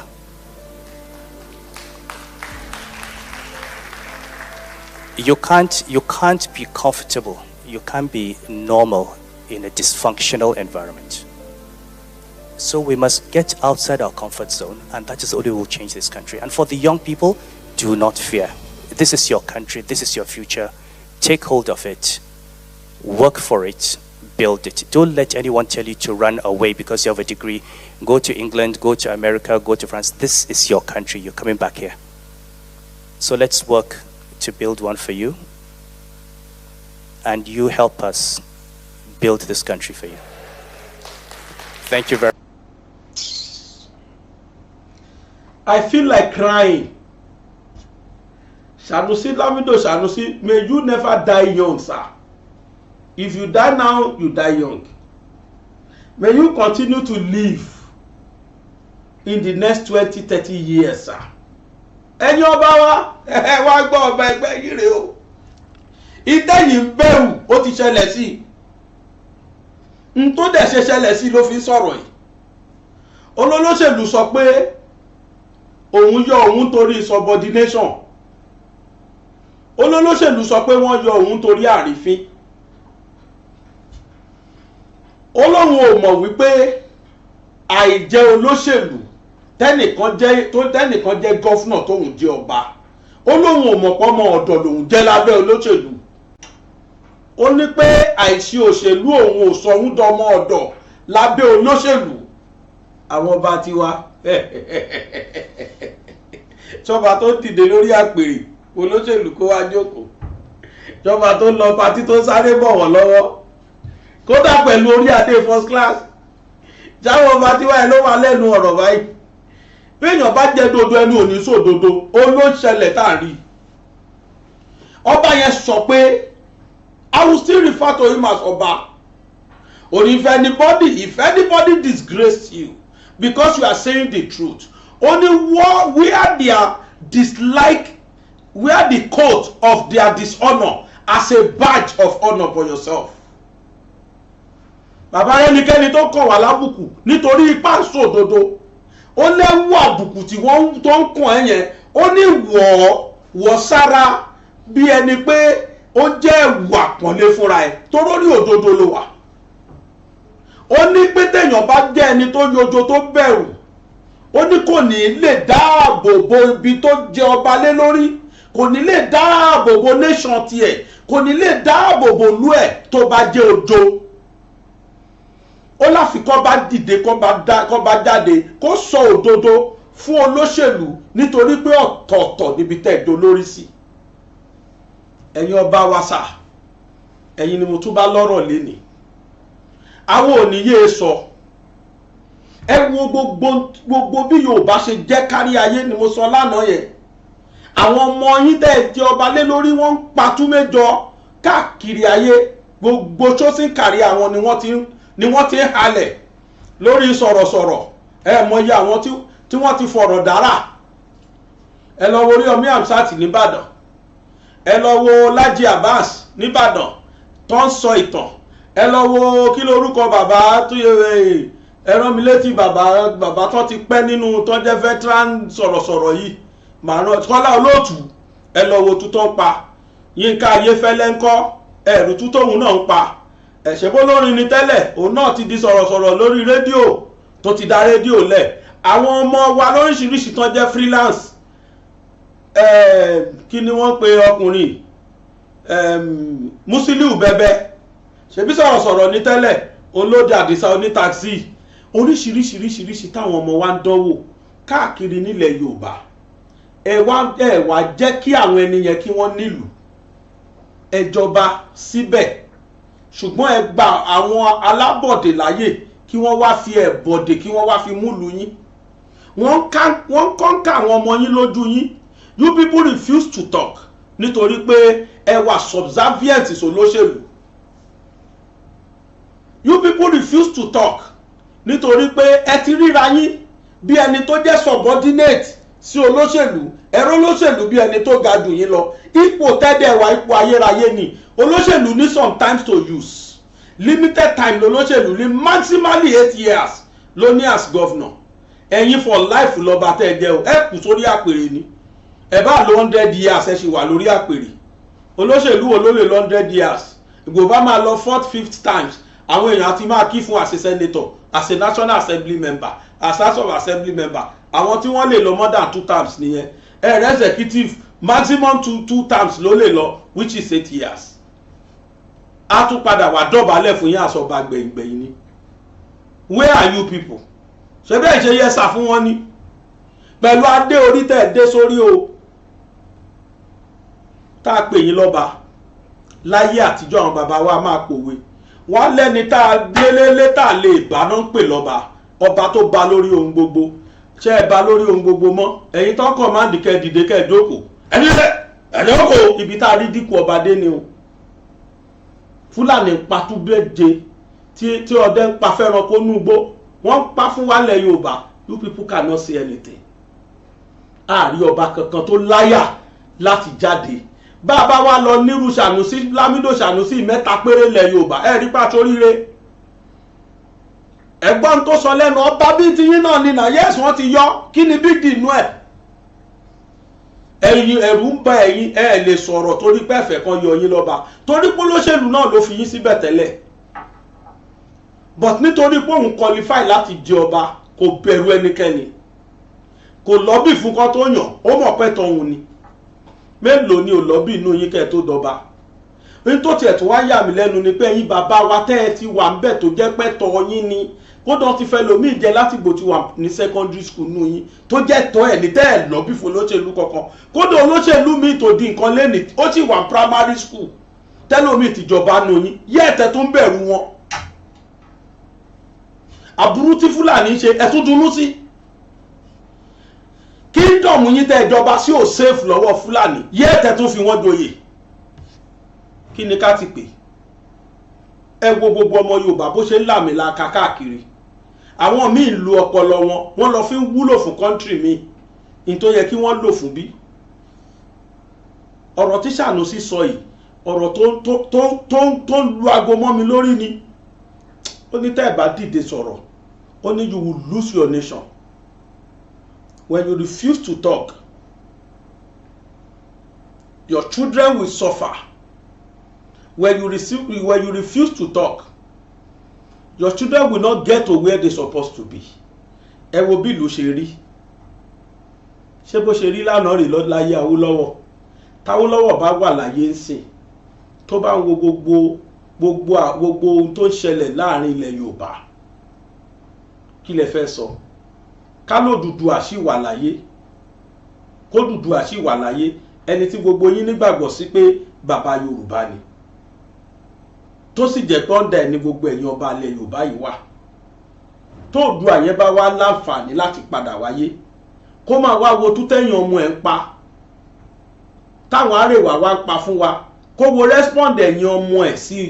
You can't be comfortable. You can't be normal in a dysfunctional environment. So we must get outside our comfort zone, and that is the only way we'll change this country. And for the young people, do not fear. This is your country. This is your future. Take hold of it. Work for it. Build it. Don't let anyone tell you to run away because you have a degree. Go to England, go to America, go to France. This is your country. You're coming back here. So let's work to build one for you. And you help us build this country for you. Thank you very much. I feel like crying. Sanusi Lamido Sanusi, may you never die young, sir. If you die now, you die young. May you continue to live in the next 20, 30 years, sir. Ẹ̀yin ọba wa, wá gbọ́ ọba ẹgbẹ́ yìí rèé o. Ìtẹ̀yìn bẹ̀rù ó ti ṣẹlẹ̀ sí. N tó dẹ̀ ṣe ṣẹlẹ̀ sí ló fi sọ̀rọ̀ yìí. Olólóṣèlú sọ pé òun yọ òun torí subordination. Olólóṣèlú sọ pé wọ́n yọ òun torí àrífín. Olóhun ò mọ̀ wípé àìjẹ́ olóṣèlú tẹ́nìkan jẹ́ gọ́fúnà tóun jẹ́ ọba. Olóhun ò mọ̀ pọ́mọ ọ̀dọ̀ lòun jẹ́ lábẹ́ olóṣèlú. ó ní pé àìsí òṣèlú òun ò sọ òun dọmọ ọ̀dọ̀ lábẹ́ olóṣèlú. Àwọn ọba tiwa ṣọba tó dìde lórí àpèrè olóṣèlú kó wá jókòó, ṣọba tó lọ patí tó sáré bọ̀ wọ́n lọ́wọ́ kódà pẹ̀lú orí adé first class. Jáwọ́ ọba tiwa ẹ̀ ló wà lẹ́nu ọ̀rọ̀ báyìí. Bí èèyàn bá jẹ́ dodo ẹnu ò ní sòdodo, ó ló ṣẹlẹ̀ tá à ń rí. Ọba yẹn sọ pé I will still refer to him as Ọba. Only if anybody disgraced you because you are saying the truth, only where their dislike, wear the coat of their dishonor as a badge of honor for yourself. Bàbá ẹnikẹ́ni tó kàn wá lábùkù nítorí ipá sòdodo, ó lẹ́wọ́ àbùkù tí wọ́n tó ń kàn ẹ́ yẹn, ó ní wọ̀ sára bí ẹni pé ó jẹ́ ẹ̀wù àpọ́nlé fúnra ẹ̀ tó lórí òdodo ló wà. Ó ní pé téèyàn bá jẹ́ ẹni tó yojo tó bẹ̀rù, ó ní kò ní lè dáàbò bo ibi tó jẹ ọba lé lórí, kò ní lè dáàbò bo nation tiẹ̀, kò ní lè dáàbò bo ìlú ẹ̀ tó bá jẹ́ ojo. Ó láfi kó bá dìde kó bá jáde kó sọ òdodo fún olóṣèlú nítorí pé ọ̀tọ̀ọ̀tọ̀ níbi tẹ́ẹ̀dọ́ lórí sí. Ẹ̀yin ọba wa sà, ẹ̀yin ni mo tún bá lọ́rọ̀ lénìí. Àwọn ò ní yé sọ. Ẹ wo gbogbo bí Yorùbá ṣe jẹ́ kárí ayé ni mo sọ lánàá yẹn. Àwọn ọmọ yín tẹ́ jẹ́ ọba lé lórí wọ́n ń patú mẹ́jọ káàkiri ayé. Gbogbo ṣóṣìn kárí àwọn ni wọ́n ti ń halẹ̀ lórí sọ̀rọ̀sọ̀rọ̀. Ẹ mọ iye àwọn tí wọ́n ti fọ̀rọ̀ dára. Ẹ lọ wo Oríyọmí Hamzat nìbàdàn, ẹ lọ wo Lájí Abbas nìbàdàn tó ń sọ ìtàn, ẹ lọ wo kí lórúkọ bàbá tó yẹ ẹran mi létí bàbá tó ti pẹ́ nínú tó jẹ́ veteran sọ̀rọ̀sọ̀rọ̀ yìí màrán Kọ́lá Olóòtú, ẹ lọ wo tútọ́ pa Yínká Ayéfẹ́lẹ́ ńkọ́ ẹ̀rù tútọ́hun náà ń pa. Ẹ̀ṣẹ̀ bó lórin ni tẹ́lẹ̀, òun náà ti di sọ̀rọ̀sọ̀rọ̀ lórí rédíò tó ti dá rédíò lẹ̀. Àwọn ọmọ wa lóríṣiríṣi tán jẹ́ freelance, kí ni wọ́n pe ọkùnrin Musiliu Bẹ́bẹ́, ṣebí sọ̀rọ̀sọ̀rọ̀ ní tẹ́lẹ̀, olóde Àdìsá onítaxi, oríṣiríṣiríṣiríṣi táwọn ọmọ wa ń dánwò káàkiri nílẹ̀ Yorùbá. Ẹ wá jẹ́ kí àwọn ẹni yẹn kí wọ́n nílùú ẹ jọba síbẹ̀, ṣùgbọ́n ẹ gba àwọn alábọ̀dé láyè kí wọ́n wá fi ẹ̀bọ̀dé kí wọ́n wá fi múlù yín. Wọ́n kọ́ńkà àwọn ọmọ yín lójú yín. You people refuse to talk nítorí pé ẹ wà subservient olóṣèlú. You people refuse to talk nítorí pé ẹ ti ríra yín bí ẹni tó jẹ́ subordinate sí olóṣèlú, ẹ̀rọ olóṣèlú bí ẹni tó ga jù yín lọ. Ipò tẹ́dẹ̀ wá ipò ayérayé ni. Olóṣèlú ní sometimes to use. Limited time lolóṣèlú ní, maximally 8 years ló ní as governor. Ẹ̀yin for life lọ́ba tẹ́ jẹ́ o, ẹ kù sórí àpèrè ni. Ẹ bá lo 100 years ẹ ṣì wà lórí àpèrè. Olóṣèlú wo ló lè 100 years? Ìgbò bá máa lọ 4th 5th times, àwọn èèyàn àti máa kí fún as a senator, as a national assembly member, as house of assembly member. Àwọn tí wọ́n lè lọ more than 2 times nìyẹn. Executive maximum 2 times ló lè lọ, which is 8 years. A tún padà wà dọ̀bálẹ̀ fún yín àsọ̀bà gbẹ̀yìngbẹ̀yìn ni. Where are you people? Ṣé bẹ́ẹ̀ ṣe yẹsà fún wọn ni? Pẹ̀lú adé orí tẹ̀ dé sórí o. Tá a pè yín lọ́ba láyé àtijọ́ àwọn bàbá wa máa pòwe. Wọ́n lẹ́ni tá a gbélélé tá a lè bá náà ń pè lọ́ba. Ọba tó ba lórí ohun gbogbo. Ṣé ẹ bá lórí ohun gbogbo mọ́? Ẹ̀yin tó kọ̀mándì kẹ́ dìde kẹ́ jókòó. Ẹni jókòó ibi tá a rí dínkù ọba dé ni o. Fúlàní patúbẹ́jẹ tí ọdẹ ń pa fẹ́ràn kó núgbó. Wọ́n ń pa fún wa lẹ̀ Yorùbá. You people cannot say anything. Ààrí ọba kankan tó láyà láti jáde. Bàbá wa lọ nírú Ṣànúsí, Lámídò Ṣànúsí 3 péré lẹ̀ Yorùbá. Ẹ rí pàtó Orire. Ẹ̀gbọ́n tó sọ lẹ́nu ọba bí ti yín náà ni nà yes wọ́n ti yọ. Kí ni big deal nú ẹ̀? Ẹ̀rù ń bá ẹ̀yin ẹ lè sọ̀rọ̀ torí pé ẹ̀fẹ̀ kan yọ yín lọ́ba. Torí pé olóṣèlú náà ló fi yín síbẹ̀ tẹ́lẹ̀. But nítorí pé òun qualify láti jẹ ọba kò bẹ̀rù ẹnikẹ́ni. Kò lọ́bì fún kan tó yàn, ó mọ̀ pé tọ̀hún ni. Mélòó ni ò lọ́bì inú yín kẹ́ tó dọba? ní tó tiẹ̀ tó wá yà mí lẹ́nu ni pé ẹ̀yin bàbá wa tẹ́ ẹ ti wà ń bẹ̀ tó jẹ́ pẹ́ tọ́ yín ni kódà ti fẹ́ lòmíì jẹ láti gbò tí wà ní secondary school nù yín tó jẹ́ tọ́ ẹ̀ ní tẹ́ ẹ̀ lọ bí fún olóṣèlú kankan kódà olóṣèlú míì tó di nǹkan lẹ́nìí ó sì wà primary school tẹ́lómi tìjọba nù yín yẹ́ẹ̀tẹ́ tó ń bẹ̀rù wọn àbúrú tí Fúlàní ṣe ẹ̀tún dunú sí kingdom yín tẹ́ ìjọba sí ò safe lọ́wọ́ Fúlàní yẹ́ẹ̀tẹ́ tó fi wọ́n joyè kí ni ká ti pè ẹ wo gbogbo ọmọ Yorùbá bó ṣe ń làmìlaka káàkiri àwọn míì lu ọpọlọ wọn lọ fi ń wúlò fún country míì ní tó yẹ kí wọ́n lò fún bí ọ̀rọ̀ tí Sanusi sọ yìí ọ̀rọ̀ tó ń lu aago mọ́ mi lórí ni ó ní tẹ́ ẹ̀ bá dìde sọ̀rọ̀ ó ní you will lose your nation when you refuse to talk your children will suffer when you refuse to talk your children will not get to where they supposed to be ẹ wo bí ìlú ṣe rí ṣé bó ṣe rí lánàá rí láyé Awólọ́wọ̀ táwólọ́wọ̀ bá wà láyé ń sìn tó bá ń wo gbogbo ohun tó ń ṣẹlẹ̀ láàrin ilẹ̀ Yorùbá kí lẹ fẹ́ sọ ká l'Odùduwà ṣì wà láyé kó Odùduwà ṣì wà láyé ẹni tí gbogbo yín nígbàgbọ́ sí pé bàbá Yorùbá ni tó sì jẹ́ pé ọ̀dà ẹni gbogbo ẹ̀yin ọba ilẹ̀ Yorùbá yìí wà tó Oòduà yẹn bá wá láǹfààní láti padà wáyé kó máa wá wo tútẹ́yìn ọmọ ẹ̀ ń pa táwọn Arẹwà wá ń pa fún wa kó wo respond ẹ̀yin ọmọ ẹ̀ sí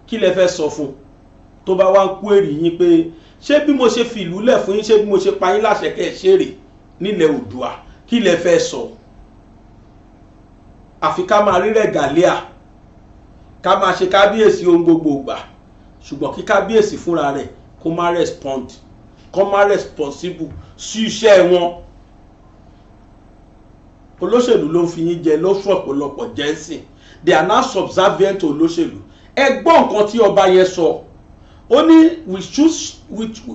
kí lẹ fẹ́ sọ fún tó bá wá ń kú èrè yín pé ṣé bí mo ṣe fi ìlú lẹ̀ fún yín ṣé bí mo ṣe pa yín láṣẹ kẹ́ ẹ̀ ṣeré nílẹ̀ Oòduà kí lẹ fẹ́ sọ àfi ká máa rí rẹ̀gàlíà ká máa ṣe kábíyèsí ohun gbogbo gbà ṣùgbọ́n kí kábíyèsí fúnra rẹ̀ kó má respond kó má responsible sí iṣẹ́ wọn olóṣèlú ló ń fi yín jẹ ló fún ọ̀pọ̀lọpọ̀ jẹ́sìn they are now subservient to olóṣèlú ẹ gbọ́ nǹkan tí ọba yẹn sọ ó ní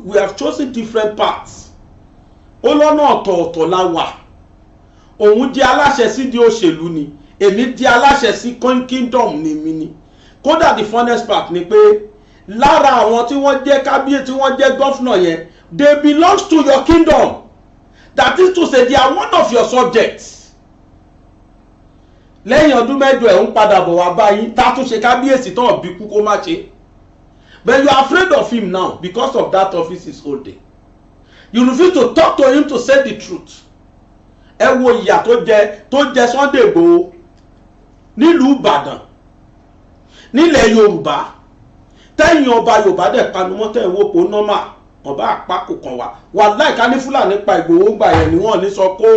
we have chosen different paths ó lọ́nà ọ̀tọ̀ọ̀tọ̀ la wà òun jẹ́ aláṣẹ sí di òṣèlú ni èmi jẹ́ aláṣẹ sí kingdom ni mi ni kódà the funnest part ni pé lára àwọn tí wọ́n jẹ́ kábíyèsí tí wọ́n jẹ́ gọ́fúnà yẹn they belong to your kingdom that is to say they are one of your subjects lẹ́yìn ọdún mẹ́jọ ẹ̀ ń padà bọ̀ wá báyìí tá tún ṣe kábíyèsí tán bí kú kó má ṣe but you are afraid of him now because of that office he's holding you refuse to talk to him to say the truth ẹ wo ìyà tó jẹ Sunday Igboho nílùú Ìbàdàn nílẹ̀ Yorùbá tẹ́yìn ọba Yorùbá dẹ̀ panumọ́ tẹ́yìn wo po nọ́mà ọba àpapọ̀ kan wà láìka ní Fúlàní pa Ìgbòho gbà yẹn ni wọ́n ní sọ kó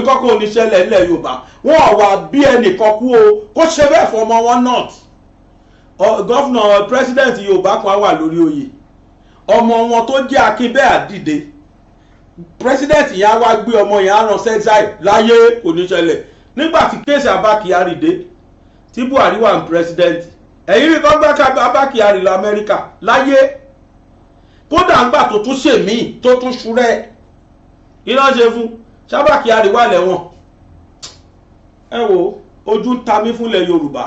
kọ́kọ́ oníṣẹ́lẹ̀ ilẹ̀ Yorùbá wọ́n wà bí ẹnìkan kú o kó ṣe bẹ́ẹ̀ fọmọ wọn not gọ́fúnà president Yorùbá kan wà lórí oyè ọmọ wọn tó jẹ́ Akínbẹ́ àdìde president yẹn á wá gbé ọmọ yẹn á rán sexile láyé oníṣẹ́lẹ̀ nígbà tí kéèsì Abba Kyari dé tí Buhari wà ní president ẹ̀yìn rí kọ́ gbá Abba Kyari lọ Amẹ́ríkà láyé kódà ńgbà tó tún ṣèmí tó tún ṣúrẹ́ iná ṣe fún Abba Kyari wà lẹ́wọ̀n ẹ wo ojú ń ta mí fúnlẹ̀ Yorùbá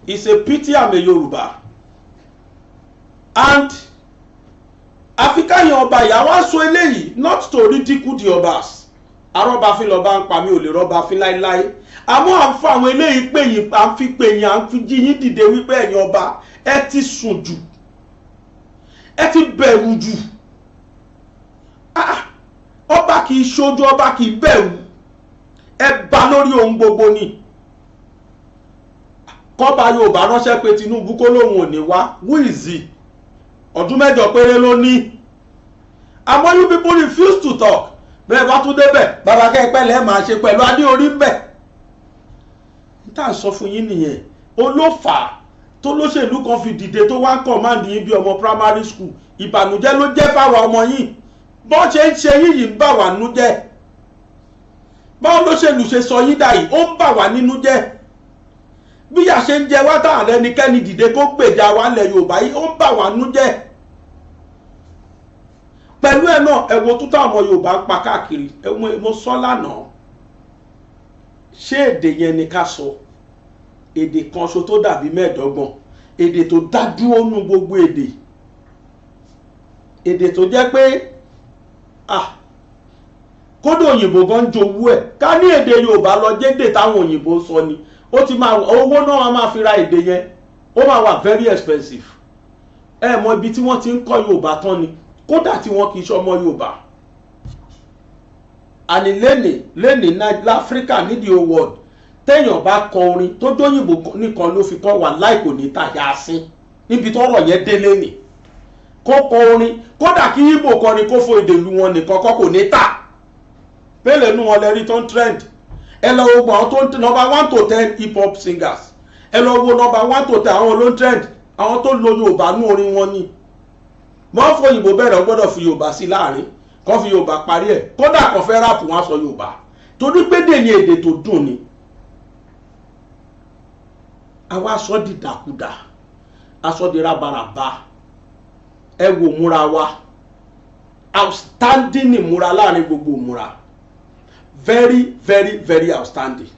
it's a pity I'm a Yorùbá and àfikáyàn ọba ìyá wa sọ eléyìí not to ridicule the Obas arọ́bàfin lọ́ba ń pa mí ò lè rọ́bàfin láéláé àmọ́ à ń fún àwọn eléyìí péyìn à ń fi péyìn à ń fi jí yín dìde wípé ẹ̀yin ọba ẹ ti sùn jù ẹ ti bẹ̀rù jù ọba kì í ṣojú ọba kì í bẹ̀rù ẹ bá lórí ohun gbogbo ni kọ́ba Yorùbá ránṣẹ́ pé Tinubu kó lóun ò ní wá wíìzì ọdún mẹ́jọ péré ló ní àmọ́ you people refuse to talk bẹ́ẹ̀ bá tún débẹ̀ bàbá kẹ́pẹ́lẹ́ máa ṣe pẹ̀lú adé orí ń bẹ̀ tá à sọ fún yín nìyẹn olófà tó lóṣèlú kan fi dìde tó wá ń command yín bí ọmọ primary school ìbànújẹ́ ló jẹ́ fáwa ọmọ yín bọ́n ṣe ń ṣe yín yìí ń bà wá nínú jẹ́ báwọn lóṣèlú ṣe sọ yín dà yìí ó ń bà wá nínú jẹ́ bí yà ṣe ń jẹ wá táwọn ẹnikẹ́ni dìde kó gbèjà wa lẹ̀ Yorùbá yìí ó ń bà wá nínú jẹ́ pẹ̀lú ẹ̀ náà ẹ wo tútà ọmọ Yorùbá ń pa káàkiri mo sọ lánàá ṣé èdè yẹn ni ká sọ èdè kan ṣo tó dàbí mẹ́ẹ̀ẹ́dọ́gbọ̀n, èdè tó dá dúró nú gbogbo èdè tó jẹ́ pé kódà òyìnbó gan jowú ẹ̀. Ká ní èdè Yorùbá lọ jẹ́dè táwọn òyìnbó sọ ni, ó ti máa owó náà máa fi ra èdè yẹn, ó máa wà very expensive. Ẹ mọ ibi tí wọ́n ti ń kọ́ Yorùbá tán ni, kódà tí wọ́n kì í ṣọmọ Yorùbá. Àní lẹ́nì láfíríkà ní the whole world, téèyàn bá kọ orin tó dóyìnbó nìkan ló fi kọ́ wà láì kò ní tàyà sí níbi tọ́rọ̀ yẹn dé lẹ́nì. Kó kọ orin, kódà kí Ìgbò kọrin kó fo èdè ìlú wọn nìkan kọ́ kò ní tà. Pélé nú wọn lẹ́rí tó ń trend. Ẹ lọ wo àwọn tó ń number 1 to 10 hip hop singers. Ẹ lọ wo number 1 to 10 àwọn ló ń trend. Àwọn tó lo Yorùbá nú orin wọn ni. Wọ́n fọ Òyìnbó bẹ̀rẹ̀ ó gbọ́dọ̀ fi Yorùbá sí láàrin, kó fi Yorùbá parí ẹ̀. Kódà kó fẹ́ rap wọn sọ Yorùbá. Torí pé dè yẹn èdè tó dùn ni. Àwa sọ di dàkúdà, aṣọ di rábaràbá. Ẹ wò múra wa. Outstanding ni múra láàrin gbogbo múra. Very very very outstanding.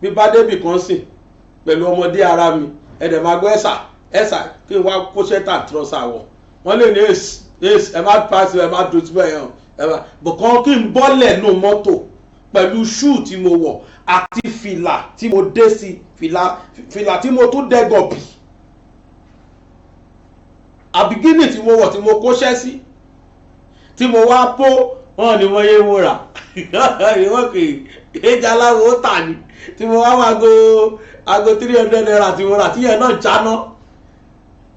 Bí bá débì kan sìn pẹ̀lú ọmọdé ara mi, ẹ̀dẹ̀ máa gbọ́ ẹ̀sà kí n wá kó ṣẹ́tà trọ́sà wọ̀. Wọ́n lè ní ace ẹ má pass ẹ má dùn síbẹ̀ yẹn ẹ má bọ̀kan kí n bọ́lẹ̀ nù mọ́tò pẹ̀lú shoe tí mo wọ̀ àti fìlà tí mo dé sí fìlà tí mo tún dẹ́gọ̀ bì. Àbígínì tí mo wọ̀ tí mo kóṣẹ́ sí tí mo wá pó wọn ni wọ́n yé wúrà ìwọ́n kì í ẹja aláwọ̀ ó tà ní tí mo wá máa ago 300 naira tí mo rà tí yẹn náà jáná.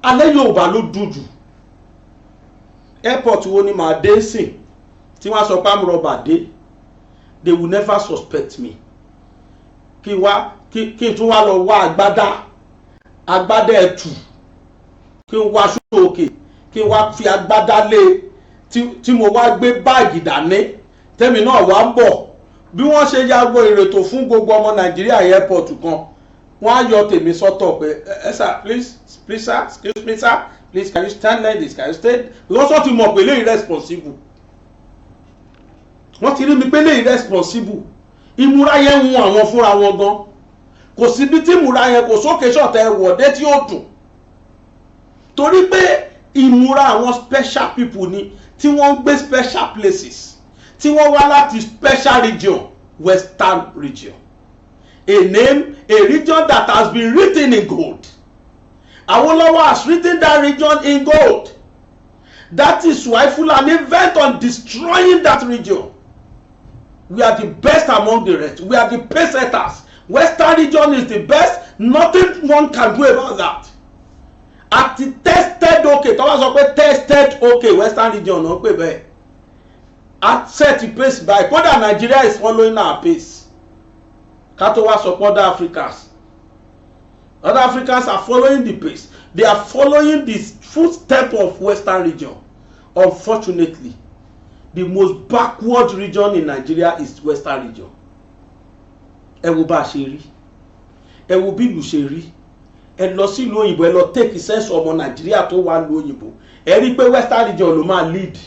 Alẹ́ Yorùbá ló dùdù. Airport wo ni màá dé sìn tí wọ́n sọ pé amúrọ̀bà dé, they will never suspect me. Kí n tún wá lọ wá agbádá ẹ̀tù, kí n wá ṣúrò òkè, kí n wá fi agbádá lé tí mo wá gbé báàgì dání tẹ́mi náà wá ń bọ̀. Bí wọ́n ṣe yàgò ìrètò fún gbogbo ọmọ Nàìjíríà airport kan, wọ́n á yọ tèmi sọ́tọ̀ pé sir please sir excuse me sir please can you stand like this, can you stay, because wọ́n ti mọ̀ pé lè irresponsible. Wọ́n ti rí mi pé lè irresponsible. Ìmúra yẹn ń hun àwọn fúnra wọn gan. Kò síbi tí ìmúra yẹn kò sókè ṣọ̀tẹ̀ ẹ̀wọ̀dé tí ó dùn. Torí pé ìmúra àwọn special people ni tí wọ́n ń gbé special places, tí wọ́n wá láti special region, western region. A name, a region that has been written in gold. Awolowo has written that region in gold. That is why Fulani bent on destroying that region. We are the best among the rest. We are the pace setters. Western region is the best. Nothing one can do about that. At the tested okay, tọ́wọ́ sọ pé tested okay, Western region náà pè bẹ́ẹ̀. At set the pace by, kódà Nigeria is following our pace. Kato wa support other Africans. Other Africans are following the pace. They are following the footstep of Western region. Unfortunately, the most backward region in Nigeria is Western region. Ẹ wo bá ṣe rí. Ẹ wo bí ìlú ṣe rí. Ẹ lọ sí ìlú òyìnbó, ẹ lọ take sense ọmọ Nigeria tó wà ìlú òyìnbó. Ẹ rí pé Western region ló máa lead.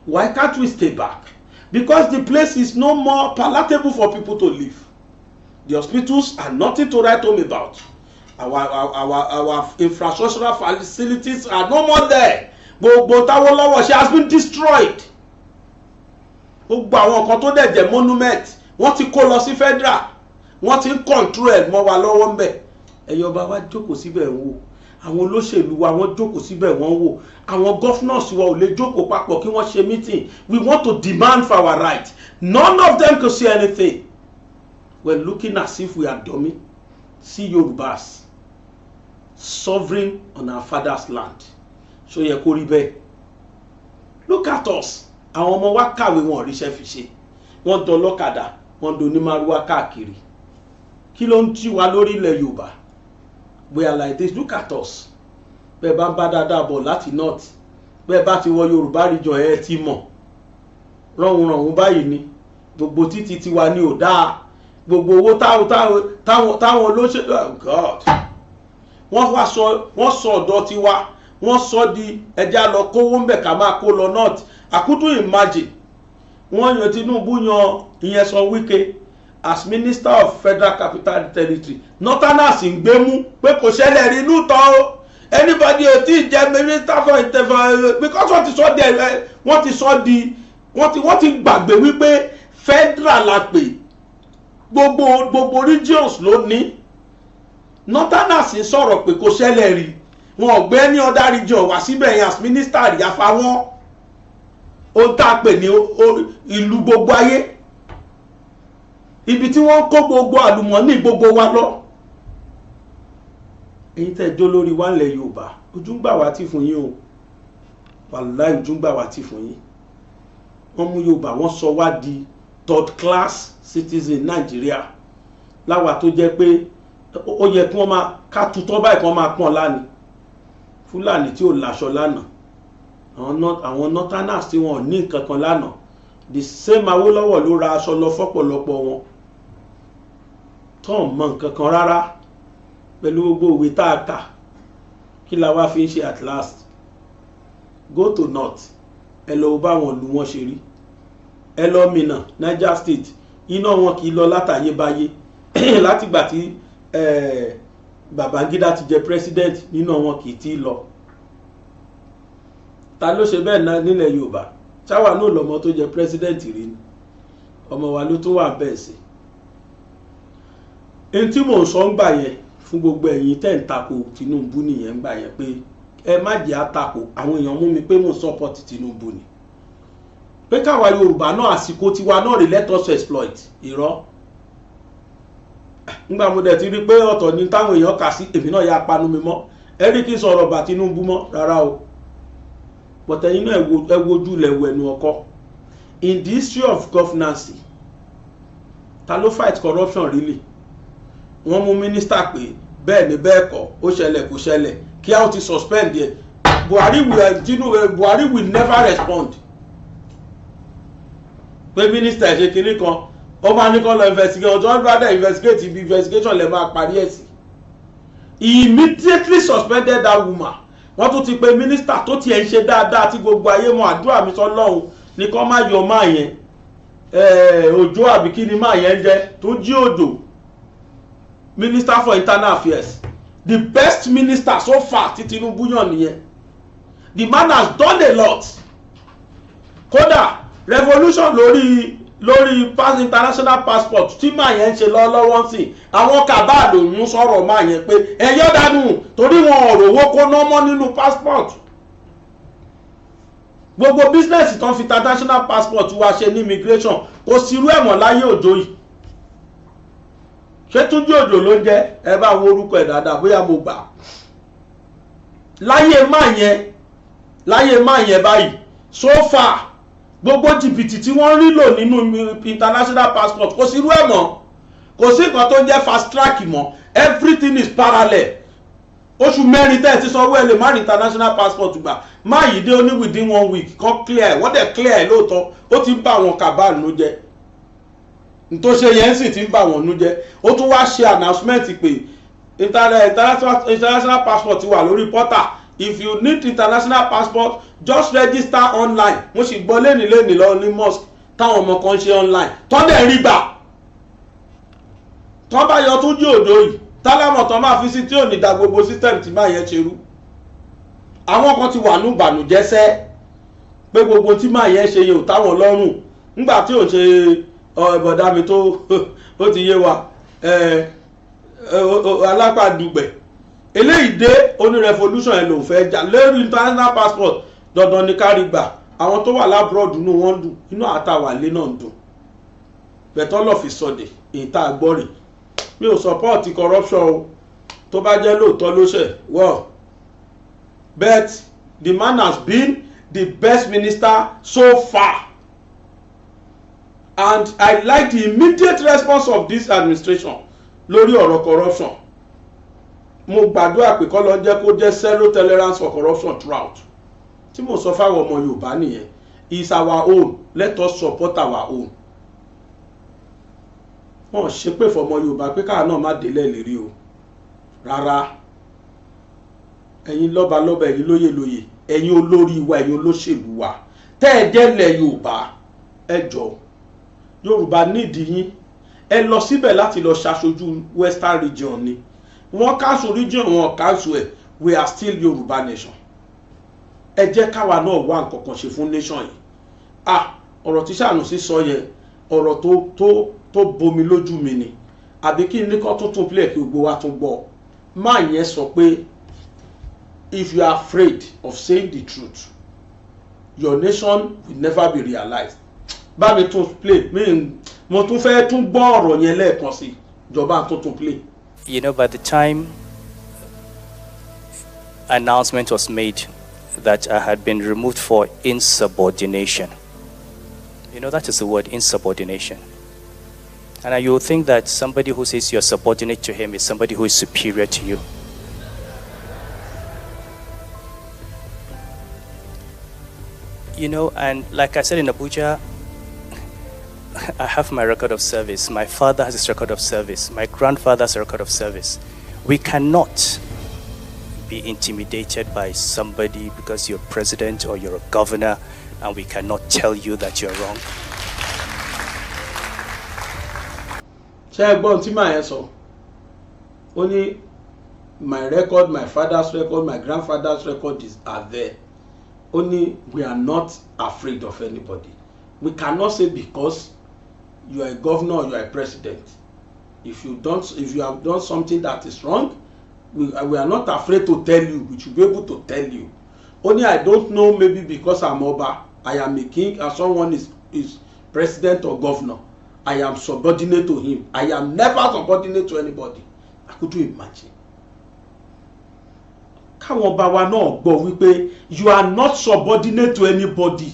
Why can't we stay back? Because the place is no more palatable for people to live. The hospitals are nothing to write home about. Our infrastructural facilities are no more there. Gbogbo táwọn lọ́wọ́ ṣe has been destroyed. Gbogbo àwọn nǹkan tó dẹ̀ jẹ́ monument wọ́n ti kó lọ sí federal. Wọ́n ti ń control ẹ̀ mọ́ wa lọ́wọ́ ń bẹ̀. Ẹ̀yọ́ bá wa jókòó síbẹ̀ wò. Àwọn olóṣèlú wa wọ́n jókòó síbẹ̀ wọ́n wò. Àwọn governors wa ò lè jókòó papọ̀ kí wọ́n ṣe meeting. We want to demand for our right. None of them can say anything. We're looking as if we are dummy. See Yorubas sovereign on our father's land. So yẹ kó rí bẹ́ẹ̀. Look at us. Àwọn ọmọ wa kàwé wọn ríṣẹ́ fi ṣe. Wọ́n dọlọ́kadà, wọ́n donímàrúwá káàkiri. Kí ló ń tí wa lórí ilẹ̀ Yorùbá? We are like this. Look at us. Bẹ́ẹ̀ bá ń bá dáadáa bọ̀ láti north. Bẹ́ẹ̀ bá ti wọ Yorùbá region ẹ ti mọ̀. Rọ̀hùnrọ̀hùn báyìí ni. Gbogbo títí tiwa ni ò dáa. Gbogbo owó táwọn olóṣèlú, oh God, wọ́n sọ ọ̀dọ́ tiwa, wọ́n sọ di ẹja lọ kówó ń bẹ̀ ká máa kó lọ north. I couldn't imagine wọ́n yan Tinubu yan ìyẹn sọ Wike as Minister of Federal Capital Territory northerners ń gbé mú pé kò ṣẹlẹ̀ rí inú tán o anybody ò tí ì jẹ́ minister for intervention because wọ́n ti gbàgbé wípé federal la pè gbogbo regions ló ní northerners ń sọ̀rọ̀ pé kò ṣẹlẹ̀ rí wọn ò gbé ní other region wá síbẹ̀ yẹn as minister àyàfà wọn ó tá a pè ní ìlú gbogbo ayé ibi tí wọ́n kó gbogbo àlùmọ́nì gbogbo wa lọ. èyí tẹ́ jó lórí wa ńlẹ̀ Yorùbá ojú ń gbà wá tì fún yín o wàláhì ojú ń gbà wá tì fún yín. wọ́n mú Yorùbá wọ́n sọ wá di third class citizen Nàìjíríà láwa tó jẹ́ pé ó yẹ kí wọ́n máa ká tutọ́ báyìí kí wọ́n máa pọ́n lánìí Fúlàní tí ò láṣọ lánàá àwọn northerners tí wọn ò ní nǹkan kan lánàá the same Awólọ́wọ̀ ló ra aṣọ lọ fọ́pọ̀lọpọ̀ wọn tó ń mọ nǹkan kan rárá pẹ̀lú gbogbo òwe tá a kà kí la wá fi ń ṣe at last go to north ẹ lọ bá wọn lu wọn ṣe rí ẹ lọ Minna Niger State iná wọn kì í lọ látàyébáyé látìgbà tí Babangida ti jẹ president nínú wọn kì í tí lọ. Ta ló ṣe bẹ́ẹ̀ náà nílẹ̀ Yorùbá ṣáwà náà lọ́mọ tó jẹ president rí ni ọmọ wa ló tún wà bẹ́ẹ̀ sí. ẹni tí mò ń sọ ń gbà yẹn fún gbogbo ẹ̀yin tẹ́ ń tako Tinubu nìyẹn ń gbà yẹn pé ẹ má jẹ́ àtakò àwọn èèyàn mú mi pé mò ń support Tinubu ni pé káwa Yorùbá náà àsìkò tiwa náà rí let us exploit irọ́ ngbà mo dẹ̀ ti rí pé ọ̀tọ̀ ni táwọn èèyàn kà sí èmi náà ya panu mi mọ́ ẹ rí kí n sọ̀rọ̀ bá Tinubu mọ́ rárá o but ẹ̀yin náà ẹ wojú lẹ̀wọ̀ ẹnu ọkọ in the history of governance ta ló fight corruption really wọ́n mú minister pé bẹ́ẹ̀ ni bẹ́ẹ̀ kọ́ ó ṣẹlẹ̀ kò ṣẹlẹ̀ kí a ó ti suspend ẹ̀ Buhari will never respond pé minister ṣe kinní kan ó máa ní kọ́ lọ investigate ọjọ́ brother investigate ibi investigation lè máa parí ẹ̀ sí. He immediately suspended that woman. Wọ́n tún ti pe minister tó tiẹ̀ ń ṣe dáadáa tí gbogbo ayé mọ̀ àdúrà mi sọ́lọ́run ní kọ́ má yọ máa yẹn Òjó àbí kí ni máa yẹn jẹ́ tó jí Òjó Minister for Internal Affairs, the best minister so far tí Tinubu yàn nìyẹn. The man has done a lot. Kódà revolution lórí pass international passport tí máa yẹn ń ṣe lọ́wọ́ sí àwọn kàbáàdò ń sọ̀rọ̀ máa yẹn pé ẹ̀yọ́ dànù torí wọn ọ̀rọ̀ owó kó ná mọ́ nínú passport. Gbogbo business tán fi international passport wá ṣe ní immigration kò sírú ẹ̀mọ̀ láyé Òjó yìí. Ṣé Túnjí Òjó ló ń jẹ́ ẹ bá wo orúkọ ẹ̀ dáadáa bóyá mo gbà. Láyé máa yẹn báyìí so far gbogbo jìbìtì tí wọ́n rí lò nínú international passport kò sírú ẹ̀ mọ́ kò sí nǹkan tó jẹ́ fast track mọ́ everything is parallel. Oṣù mẹ́rin tẹ́ ẹ ti sọ wẹ́ẹ̀ lè má ní international passport gbà má yìí dé only within 1 week kan clear wọ́n dẹ̀ clear ẹ̀ lóòótọ́ ó ti ń bá àwọn kàbáàlù ló jẹ́ nítorí ṣe yẹn sì ti ń bá wọn nú jẹ́. Ó tún wá ṣe announcement pé international passport ti wà lórí portal. If you need international passport just register online. Mo sì gbọ́ lénìí lọ ní mosque táwọn ọmọ kan ṣe online tọ́dẹ̀ rí gbà tọ́ bá yọ Túnjí Òjó yìí tálámọ̀ tán máa fi sí tí ò ní da gbogbo system tí máa yẹn ṣe rú. Àwọn kan ti wà ní ìbànújẹ́ sẹ́ pé gbogbo tí máa yẹn ṣe yẹ ò táwọn lọ́rùn nígbà tí ò ṣe bọ̀dá mi tó ó ti yé wa alápàdùgbẹ̀ eléyìí dé oní revolution ẹ̀ ló fẹ́ jà lórí international passport dandan ní kárí gbà. Àwọn tó wà lábúrọ̀dù inú wọn dùn inú àtàwálé náà dùn bẹ̀tọ́ lọ́ọ́ fi sọ̀dẹ̀ èyí tá a gbọ́ rè. Mi ò support corruption o tó bá jẹ́ lóòótọ́ ló ṣe well but the man has been the best minister so far and I like the immediate response of this administration lórí ọ̀rọ̀ corruption. Mo gbàdúrà pé kọ́ ló jẹ́ kó jẹ́ zero tolerance for corruption throughout. Tí mo sọ fáwọn ọmọ Yorùbá nìyẹn is our own, let us support our own. Wọ́n ṣe pé fọmọ Yorùbá pé káà náà má délẹ̀ lérí o rárá. Ẹ̀yin lọ́balọ́ba ẹ̀yin lóyè ẹ̀yin olórí wa ẹ̀yin olóṣèlú wa tẹ́ ẹ jẹ́lẹ̀ Yorùbá ẹ jọ̀ọ́ Yorùbá nídìí yín ẹ lọ síbẹ̀ láti lọ ṣaṣojú western region ni wọ́n council region wọn council ẹ̀ we are still Yorùbá nation. Ẹ jẹ́ káwa náà wá nǹkan kan ṣe fún nation yìí. Ọ̀rọ̀ tí Sanusi sọ yẹn ọ̀rọ̀ tó bomi lójú mi ni àbí kí n ní kán tún play kí gbogbo wa tún gbọ́. Máa yẹn sọ pé if you are afraid of saying the truth your nation will never be realized. Bá mi tún play mo tún fẹ́ tún gbọ́ ọ̀rọ̀ yẹn lẹ́ẹ̀kan sí ìjọba tún play. You know, by the time announcement was made that I had been removed for insubordination, you know, that is the word, insubordination. And you will think that somebody who says you're subordinate to him is somebody who is superior to you. You know, and like I said in Abuja, I have my record of service. My father has his record of service. My grandfather has a record of service. We cannot be intimidated by somebody because you're president or you're a governor, and we cannot tell you that you're wrong. Ṣé gbọ́n tí màá yẹn sọ? Ó ní my record, my father's record, my grandfather's record are there. Only we are not afraid of anybody. We cannot say because you are a governor or you are a president, if you have done something that is wrong, we are not afraid to tell you. We should be able to tell you. Only I don't know, maybe because I'm Oba, I am a king, and someone is president or governor, I am subordinate to him. I am never subordinate to anybody. I couldn't imagine. Káwọn ọba wa náà gbọ́ wípé you are not subordinate to anybody.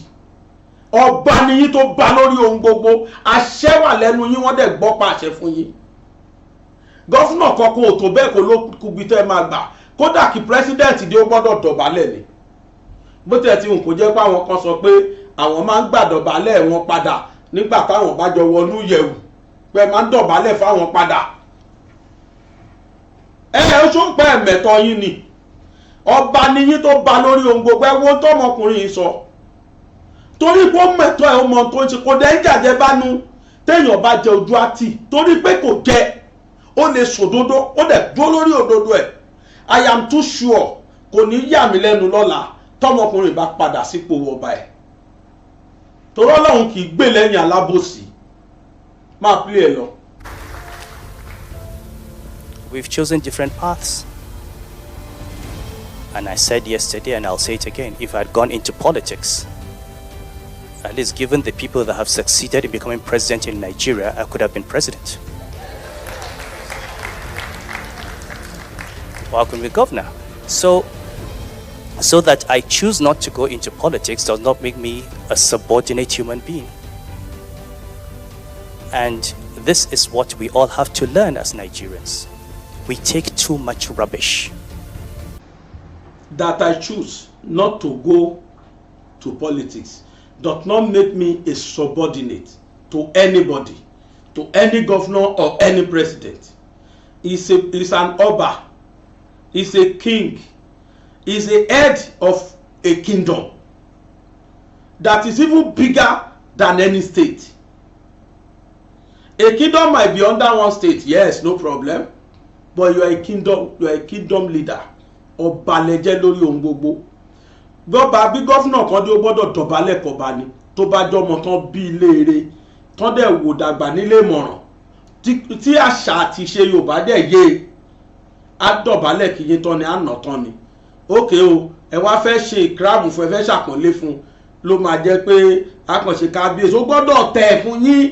Ọba ni yín tó bá lórí ohun gbogbo, àṣẹ wà lẹ́nu yín, wọ́n dẹ̀ gbọ́ pa àṣẹ fún yín. Gọ́fúnà kankan ò tó bẹ́ẹ̀ kó ló kúbi tẹ́ máa gbà, kódà kí pírẹ́sídẹ̀ntì dé ó gbọ́dọ̀ dọ̀bálẹ̀ ni. Bó tẹ̀ tí n kò jẹ́ pé àwọn kan sọ pé àwọn máa ń gbà dọ̀bálẹ̀ wọn padà nígbà táwọn bá jọ wọnú yẹ̀wù, pé máa ń dọ̀bálẹ̀ fáwọn padà. Ó tún pẹ́ ẹ̀mẹ̀tọ́ yín ni. Ọba ni yín tó bá lórí ohun gbogbo, ẹ wo tọmọkùnrin yìí sọ. Torí pé ó mẹ̀tọ́ ẹ̀ ọmọ tó ń ṣe kò dẹ́ ń jàjẹ́ bánú téèyàn bá jẹ ojú àti torí pé kò jẹ ó lè sòdodo ó dẹ̀ dúró lórí òdodo ẹ̀. I am too sure kò ní yà mí lẹ́nu lọ́la tọmọkùnrin bá padà sípò ọba ẹ̀. Torí Ọlọ́run kì í gbé lẹ́yìn alábòsí. Máa play ẹ lọ. We've chosen different paths. And I said yesterday, and I'll say it again, if I had gone into politics, at least given the people that have succeeded in becoming president in Nigeria, I could have been president. Or I could be governor. So that I choose not to go into politics does not make me a subordinate human being. And this is what we all have to learn as Nigerians. We take too much rubbish. That I choose not to go to politics does not make me a subordinate to anybody, to any governor or any president. He's an Oba, he's a king, he's a head of a kingdom that is even bigger than any state. A kingdom might be under one state, yes, no problem, but you are a kingdom leader. Ọba lẹ́jẹ́ lórí ohun gbogbo. Gbọ́ba bí gọ́fúnà kan dé ó gbọ́dọ̀ dọ̀bálẹ̀ kọba ni tó bá jọmọ tán bí léere tán dẹ̀ wò dàgbà nílé ìmọ̀ràn tí àṣà àti ìṣe Yorùbá dẹ̀ yé á dọ̀bálẹ̀ kì í tán ni á nà tán ni. Ókè o ẹ wá fẹ́ ṣe ìkíráàmù fún ẹ fẹ́ ṣàpọ́nlé fún ló máa jẹ́ pé àkànṣe kábíyèsí ó gbọ́dọ̀ tẹ̀ fún yín.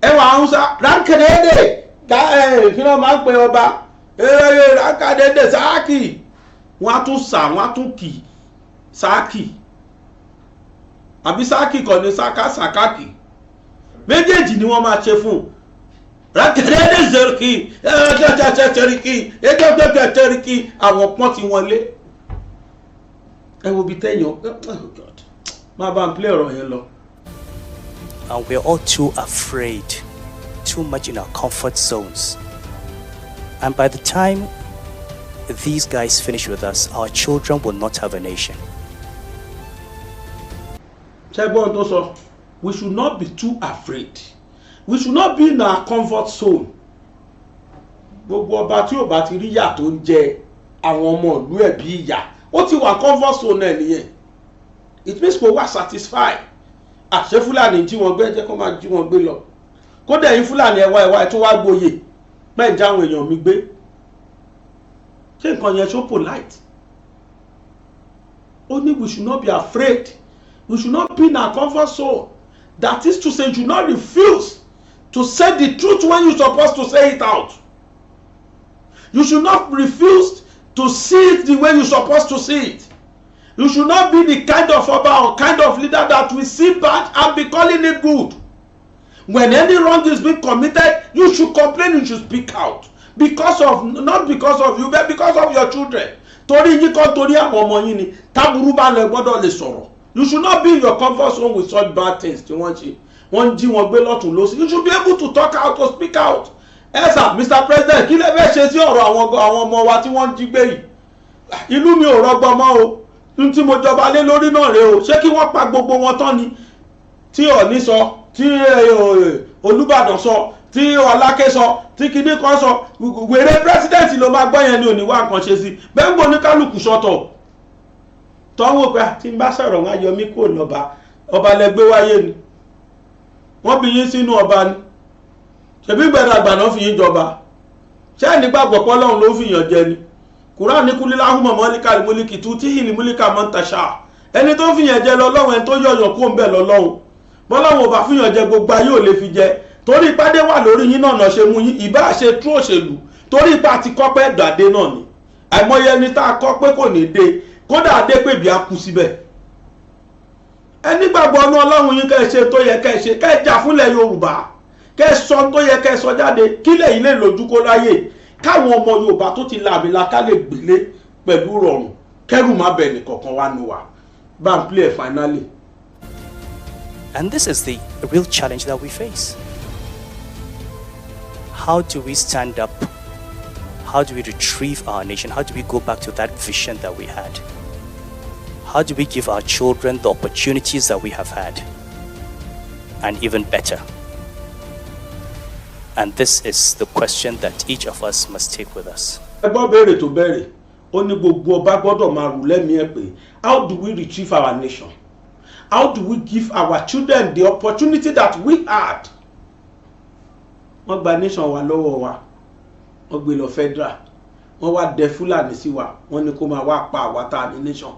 Ẹ wà Hausa ránkẹ́dẹ́dẹ́ kí ló máa ń pe ọba rákàdédé sáàkì wọ́n á tún sà wọ́n á tún kì sáàkì àbí sáàkì kọ́ ní sàkàkì méjèèjì ni wọ́n máa ṣe fún rákàdédé zèrìkì ẹ̀ẹ́dẹ́gbẹ̀tẹ̀rìkì àwọn pọ́n ti wọlé. Ẹ wo bí tẹ́yàn máa bá ń play ọ̀rọ̀ yẹn lọ. And we're all too afraid, too much in our comfort zones. And by the time these guys finish with us, our children will not have a nation. Ṣẹ́gbọ́n tó sọ we should not be too afraid. We should not be in our comfort zone. Gbogbo ọba tí ò bá ti rí ìyà tó ń jẹ àwọn ọmọ ìlú ẹ̀ bí ìyà, ó ti wà comfort zone ẹ̀ nìyẹn. It means kò wà satisfied. Àṣẹ Fúlàní jí wọn gbé, jẹ́ kó máa jí wọn gbé lọ. Kódà ẹ̀yin Fúlàní ẹwà ẹ̀ tó wá gboyè pẹ́ já àwọn èèyàn mi gbé. Ṣé nǹkan yẹn ṣó polite? Only we should not be afraid. We should not be in our comfort zone. That is to say, you should not refuse to say the truth when you're supposed to say it out. You should not refuse to see it the way you're supposed to see it. You should not be the kind of oba or kind of leader that will see bad and be calling it good. When any wrong is being committed, you should complain, you should speak out. Not because of you, but because of your children. Torí yín kọ́ torí àwọn ọmọ yín ni, táburú bá lọ gbọ́dọ̀ lè sọ̀rọ̀. You should not be in your comfort zone with such bad things tí wọ́n ṣe. Wọ́n jí wọn gbé lọ́tún lósì. You should be able to talk out, to speak out. Ẹ sà, Mr. President, kí lẹ fẹ́ ṣe sí ọ̀rọ̀ àwọn ọmọ wa tí wọ́n jí gbé yìí? Ìlú mi ò rọgbọ mọ́ o. N tí mo jọba lé lórí náà rèé o. Ṣé kí wọ́n pa gbogbo wọn tán ni? Tí Ọọ̀ni sọ, tí Olúbàdàn sọ, tí Ọláké sọ, tí kinní kan sọ, wèrè president ló máa gbọ́ yẹn ni ò ní wá nǹkan ṣe sí. Bẹ́ẹ̀ ń gbọ́ ní kálukú sọ́tọ̀. Tọ́wọ́ pé tí n bá sọ̀rọ̀ wọn ayọ̀ mí kò lọ́ba, ọba lẹ́gbẹ́ wáyé ni. Wọ́n bí yín sínú ọba ni. Ṣebí gbẹ̀dẹ̀ àgbà náà fi yín jọba. Ṣé ẹni gbàgbọ́ pé Ọlọ́run ló fi yàn jẹ ni? Kùránì ní kúlí láhùmọ̀ mọ́líkà ìmúlíkì tú tí ìlú múlíkà mọ́ ń taṣà. Ẹni tó fi yàn jẹ lọ́lọ́run, ẹni tó yọ̀yàn kó ń bẹ̀ lọ́lọ́run. Bọ́lọ́run ò bá fi yàn jẹ gbogbo ayé ò lè fi jẹ. Torí ìpàdé wà lórí yín náà ṣe mú yín, ìbá ṣe tú òṣèlú. Torí ipa ti kọ́ pé dàdé náà ni. Àìmọye ẹni tá a kọ́ pé kò ní dé. Kódà dé pé bí a kú síbẹ̀. Ẹni gbàgbọ́ ọ̀nà Ọlọ́run yín kẹ́ ṣe tó yẹ kẹ́ ṣe, kẹ́ jà fúnlẹ̀ Yorùbá, kẹ́ sọ tó yẹ kẹ́ sọ jáde, kílẹ̀ yìí lè lójú kó láyè, káwọn ọmọ Yorùbá tó ti làbìlà ká lè gbélé pẹ̀lú rọrùn, kẹ́rù má bẹ̀ nìkankan wá nù wá. Bá ń play finally. And this is the real challenge that we face. How do we stand up? How do we retrieve our nation? How do we go back to that vision that we had? How do we give our children the opportunities that we have had? And even better. And this is the question that each of us must take with us. Ẹgbọ́n béèrè tó béèrè, ó ní gbogbo ọba gbọ́dọ̀ máa rù lẹ́mìí ẹ̀ pé how do we retrieve our nation? How do we give our children the opportunity that we had? Wọ́n gba nation wa lọ́wọ́ wa, wọ́n gbé lọ federal, wọ́n wá dẹ Fúlàní sí wa, wọ́n ní kó máa wá pa àwa tá a ní nation.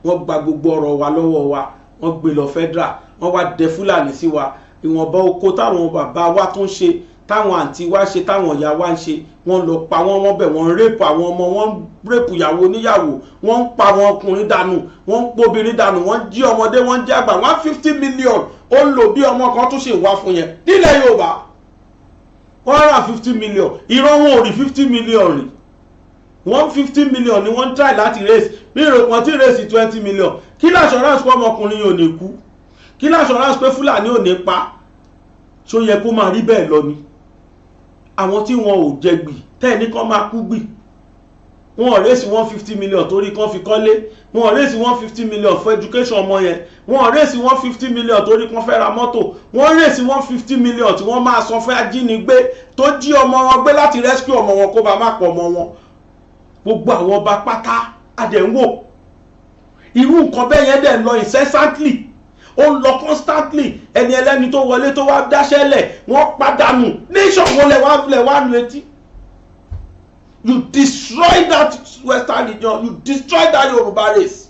Wọ́n gba gbogbo ọ̀rọ̀ wa lọ́wọ́ wa, wọ́n gbé lọ federal, wọ́n wá dẹ Fúlàní sí wa. Ìwọ̀nba oko táwọn bàbá wa tún ṣe, táwọn àǹtí wa ṣe, táwọn ìyá wa ń ṣe, wọ́n lọ pa wọ́n bẹ̀, wọ́n rẹ́pù àwọn ọmọ, wọ́n rẹ́pù ìyàwó oníyàwó, wọ́n ń pa àwọn ọkùnrin dànù, wọ́n ń pobìnrin dànù, wọ́n jí ọmọdé, wọ́n jí àgbà. 150 million ó ń lò bí ọmọ kan tún ṣe wá fún yẹn nílẹ̀ Yorùbá. 150 million, ìran wọn ò rí 50 million rí. 150 million ni wọ́n try láti raise, bí ìròpọ̀ tí raise 20 million. Kí l'assurance pé ọmọkùnrin yóò ní kú? Kí l'assurance pé Fúlàní ò ní pa? Ṣó yẹ kó máa rí bẹ́ẹ̀ lọ ni? Àwọn tí wọn ò jẹ gbì tẹ́ẹ̀ní kan máa kú gbì. Wọ́n ò raise 150 million torí kan fi kọ́lé. Wọ́n ò raise 150 million for education ọmọ yẹn. Wọ́n ò raise 150 million torí kan fẹ́ ra mọ́tò. Wọ́n raise 150 million tí wọ́n máa san fún ajínigbé tó jí ọmọ wọn gbé láti rescue ọmọ wọn kó bá má pọ̀ ọmọ wọn. Gbogbo àwọn ọba pátá adẹ̀wò. Irú nǹkan bẹ́ẹ̀ yẹn dẹ̀ ń lọ incessantly. Ó ń lọ constantly. Ẹni ẹlẹ́ni tó wọlé tó wá dáṣẹ́lẹ̀ wọ́n pàdánù. Nation wo lẹ̀ wá nu etí. You destroy that Western region. You destroy that Yoruba race.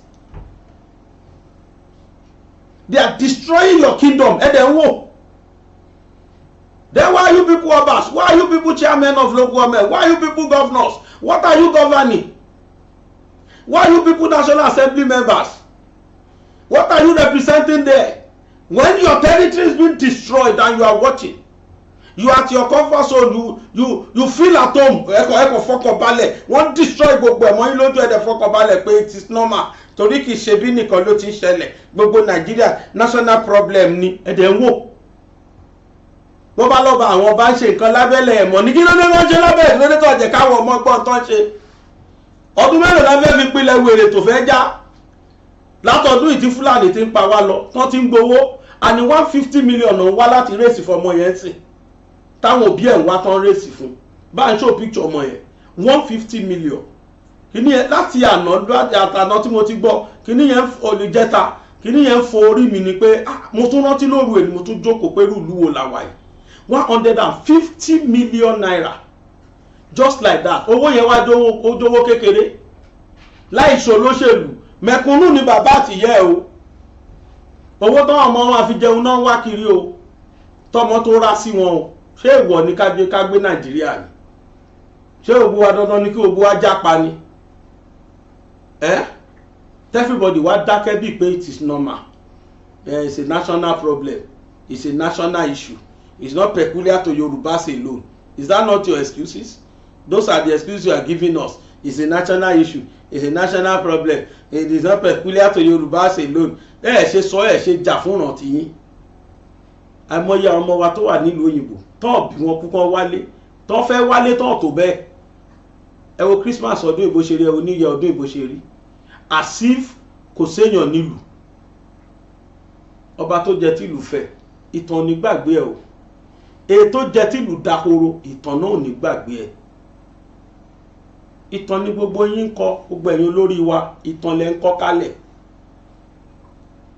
They are destroying your kingdom. Then why are you people obas? Why are you people chairmen of local government? Why are you people governors? What are you governing? Why are you people National Assembly members? What are you representing there? When your territory is being destroyed and you are watching, you are at your comfort zone, you feel at home. Eko fọkànbalẹ̀. Wọ́n destroy gbogbo ẹ̀mọ́ yín lójú ẹ̀dẹ̀ fọkànbalẹ̀ pé it is normal. Torí kì í ṣe bí nìkan ló ti ń ṣẹlẹ̀. Gbogbo Nàìjíríà national problem ni ẹ̀dẹ̀ ń wò. Bó bá lọ́ba àwọn bá ń ṣe nǹkan lábẹ́lẹ̀ ẹ̀mọ́ ní kí ló dé wọ́n ṣe lábẹ́ ìlú tó jẹ́ káwọn ọmọ gbọ́n tán ṣe. Ọdún mélòó la fẹ́ fi pilẹ̀ wèrè tó fẹ́ já. Látọdún ìtí Fúlàní ti ń pa wá lọ, tán ti ń gbowó. àní 150 million náà wá láti rèsì fún ọmọ yẹn sìn táwọn òbí ẹ̀ ń wá tán rèsì fún bá ń show picture ọmọ yẹn 150 million kìíní yẹn láti àná tí mo ti gbọ́ kìíní yẹn olùjẹta kìíní yẹn fọ orí mi ni pé mo tún rántí lóru ẹ̀ ni mo tún jókòó pé ìlú wo la wà yìí 150 million naira just like that owó yẹn wá dówó kékeré láì ṣolóṣèlú mẹ̀kúnnù ni bàbá àtìyẹ́ o owó tó ọmọ wọn àfi jẹun náà wá kiri o tọmọ tó rá sí wọn o ṣé ìwọ ní ká gbé Nàìjíríà ni ṣé òbú wa dandan ni kí òbú wa jápa ni everybody wá dákẹ́ bíi pé it is normal it's a national problem it's a national issue it's not peculiar to Yorubas alone is that not your excuses? Those are the excuses you are giving us. It's a national issue. It's a national problem. It is not peculiar to Yorubas alone. Ṣe sọ ṣe jà fún ìrántí yín. Àìmọye àwọn ọmọ wa tó wà nílùú òyìnbó tó bí wọn kúkọ wálé tó fẹ́ wálé tó tó bẹ́ẹ̀. Ẹ wo Christmas ọdún ìbò ṣe rí, ẹ wo New Year ọdún ìbò ṣe rí. As if kò séèyàn nílùú. Ọba tó jẹ tìlú fẹ́ ìtàn ní gbàgbé ẹ o. Ètò jẹ tìlú dahoro ìtàn náà ò ní gbàgbé ẹ. Ìtàn ní gbogbo yín kọ, gbogbo ẹ̀yin olórí wa ìtàn lẹ ń kọ kalẹ̀.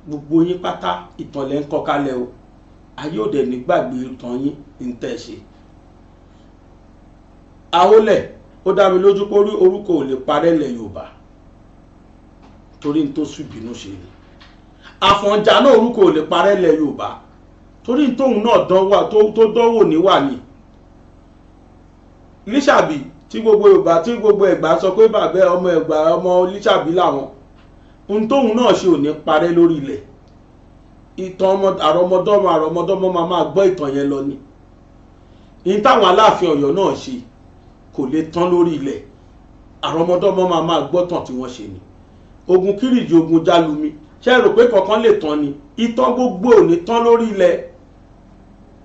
Gbogbo yín pátá ìtàn lẹ ń kọ kalẹ̀ o. Ayé ò dẹ̀ ní gbàgbé ìtàn yín ń tẹ̀ ṣe. Àwọlẹ̀ ó dá mi lójú pé orúkọ ò lè parẹ́ lẹ̀ Yorùbá torí n tó ṣùbínú ṣe ni. Àfọ̀njá náà orúkọ ò lè parẹ́ lẹ̀ Yorùbá torí n tóun náà tó dánwò níwà ni. Lísàbí tí gbogbo Yorùbá tí gbogbo Ẹ̀gbá sọ pé bàbá ọmọ Ẹ̀gbá ọmọ Lísàbí làwọn ohun tóun náà ṣe ò ní parẹ́ lórí ilẹ̀. Ìtàn àrọmọdọ́mọ máa gbọ́ ìtàn yẹn lọ ni. Ìyẹn táwọn Aláàfin Ọ̀yọ́ náà ṣe kò lè tán lórí ilẹ̀. Àrọmọdọ́mọ máa gbọ́ tàn tí wọ́n ṣe ni. Ogun Kírìjì ogun Jálumi ṣé rò pé kankan lè tán ni. Ìtàn gbogbo ò ní tán lórí ilẹ̀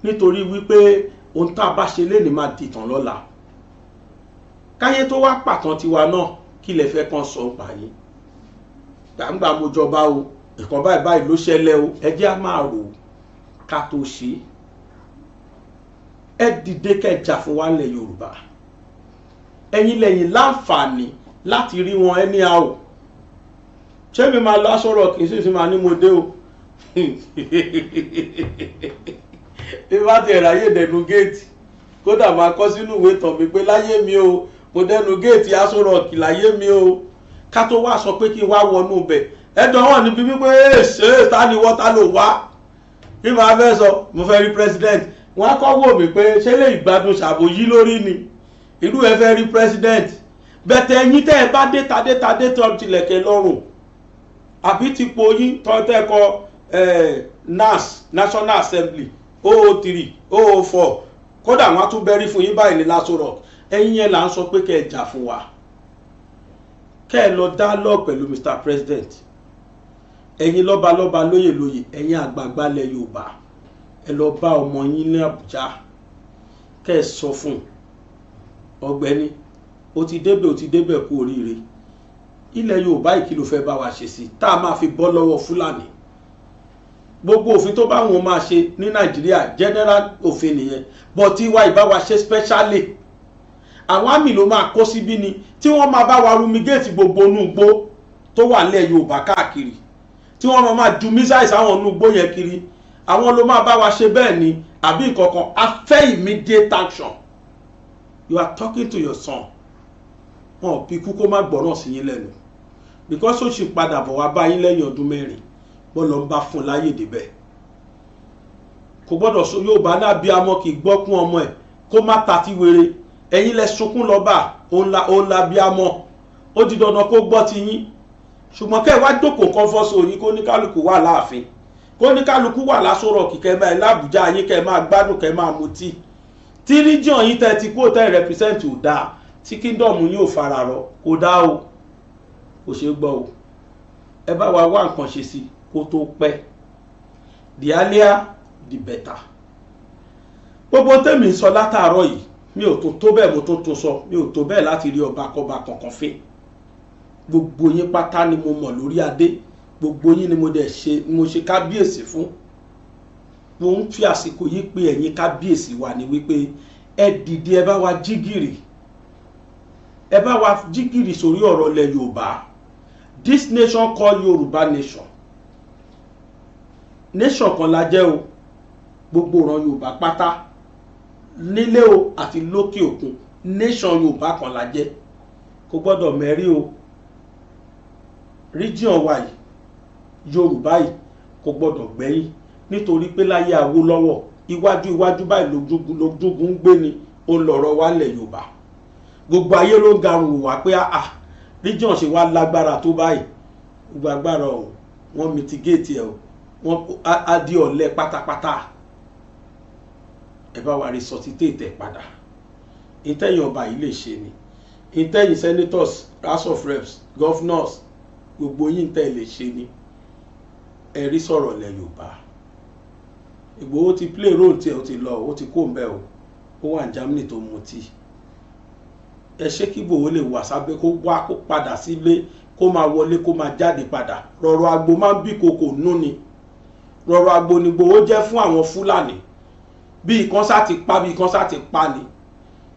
nítorí wípé ohun tá a bá ṣe lénìí máa dìtàn lọ́la. Káyé tó wá pàtàn tiwa náà kí lẹ fẹ́ kàn sọ ń pa yín. Gbàǹgbà mo jọba o ìkan báyìí ló ṣẹlẹ̀ o ẹ jẹ́ á máa rò ká tó ṣe. Ẹ dìde kẹjà fún wa ilẹ̀ Yorùbá. Ẹ̀yin lẹ́yìn láǹfààní láti rí wọn ẹni a o. Ṣé mi máa lọ Aṣọ Rock kì í sì máa ní mo dé o. Bí bá ti ráyè dẹnu géètì kódà máa kọ sínú ìwé tàn mí pé láyé mi o mo dẹnu géètì Aṣọ Rock láyé mi o. Ká tó wá sọ pé kí n wá wọnú bẹ̀ ẹ̀dọ̀ wọn níbi wípé ṣe ta ni wọ́n ta ló wá. Bí màá fẹ́ sọ mo fẹ́ rí president wọ́n á kọ́ wò mí pé ṣé lè gbádùn ṣàbòyí lórí ni irú ẹ fẹ́ rí president bẹ̀tẹ̀ ẹ̀yin tẹ́ ẹ bá dé tó tilẹ̀kẹ̀ lọ́rùn àbí ti po yín tọ́tẹ́kọ NAS National Assembly 003 004 kódà wọ́n á tún bẹ́rí fún yín báyìí ní Aṣọ Rock ẹ̀yin yẹn là ń sọ pé kẹ́ ẹ jà fún wa kẹ́ ẹ lọ dialogue pẹ̀lú Mr. President ẹ̀yin lọ́balọ́ba lóyè ẹ̀yin àgbààgbà lẹ̀ Yorùbá ẹ lọ bá ọmọ yín ní Àbújá kẹ́ ẹ sọ fún ọ̀gbẹ́ni ó ti débẹ̀ kú oríire ilẹ̀ Yorùbá yìí kí ló fẹ́ bá wa ṣe sí tá a máa fi bọ́ lọ́wọ́ Fúlàní gbogbo òfin tó bá wọn máa ṣe ní Nàìjíríà general òfin nìyẹn but tí wá ìbá wa ṣe specially àwọn àmì ló máa kó síbí ni tí wọ́n máa bá wa rumigate gbogbo inú igbó tó wà nílẹ̀ Yorùbá káàkiri tí wọ́n máa ju missiles àwọn inú igbó yẹn kiri àwọn ló máa bá wa ṣe bẹ́ẹ̀ ni àbí nǹkankan a fẹ́ immediate action. You are talking to your son wọn ò bí kú kó má gbọ́ràn sí yín lẹ́nu because ó sì padà bọ̀ wá bá yín lẹ́yìn ọdún 4 bọ́ lọ ń bá fún láyè débẹ̀ kò gbọ́dọ̀ sọ Yorùbá náà bí amọ́ kì í gbọ́kún ọmọ ẹ̀ kó má tatí wèrè ẹ̀yin lẹ sunkún lọ́ba òun la bí amọ́ ó di dandan kó gbọ́ ti yín ṣùgbọ́n kẹ́ ẹ wá jókòó kan fọ́sọ yín kó ní kálukú wà láàfin kó ní kálukú wà l'Aṣọ Rock kẹ́ máa l'Àbújá yín kẹ́ máa gbádùn kẹ́ máa mutí tí region yín tẹ́ ti kó tẹ́ represent ò dáa tí kingdom yín ò fara rọ kò dá o kò ṣe gbọ́ o ẹ bá wa wá nǹkan ṣe sí kó tó pẹ́ the earlier the better. Gbogbo tèmi sọ látàárọ̀ yìí mi ò tó bẹ́ẹ̀ mo tó sọ mi ò tó bẹ́ẹ̀ láti rí ọba kọba kankan fín gbogbo yín pátá ni mo mọ̀ lórí adé gbogbo yín ni mo ṣe kábíyèsí fún mo ń fi àsìkò yìí pé ẹ̀yin kábíyèsí wa ni wípé ẹ dìde ẹ bá wa jí gìrì sórí ọ̀rọ̀ ilẹ̀ Yorùbá. This nation called Yoruba nation. Nation kan la jẹ́ o, gbogbo ìran Yorùbá pátá nílé o àti lókè òkun, nation Yorùbá kan la jẹ́, kò gbọ́dọ̀ mẹ́rí o. Region wa yìí Yorùbá yìí kò gbọ́dọ̀ gbẹ́yìn, nítorí pé láyé Awólọ́wọ̀ iwájú báyìí lójúgun ń gbé ni ó ń lọ̀rọ̀ wálẹ̀ Yorùbá. Gbogbo ayé ló ń garùn wá pé region ṣe wá lágbára tó báyìí, gbogbo agbára ọ̀hún wọ́n mitigate ẹ̀ o, wọ́n á di ọ̀lẹ pátápátá. Ẹ bá wa resuscitate ẹ̀ padà. Ìtẹ̀yìn ọba yìí lè ṣe ni, ìtẹ̀yìn senators, house of reps, governors, gbogbo yín tẹ̀ lè ṣe ni. Ẹ rí sọ̀rọ̀ lẹ̀ Yorùbá. Ìgbòho ti play role tí ẹ ti lọ, ó ti kó ń bẹ́ o, ó wà ní Germany tó mutí. Ẹ ṣé kí Ìgbòho lè wà sábẹ́ kó wá kó padà sílé, kó máa wọlé kó máa jáde padà. Rọ̀rọ̀ agbo máa ń bí kòkò nú ni. Rọ̀rọ̀ agbo ni Ìgbòho jẹ́ fún àwọn Fúlàní. Bí ìkan sá ti pa bí ìkan sá ti pa ni.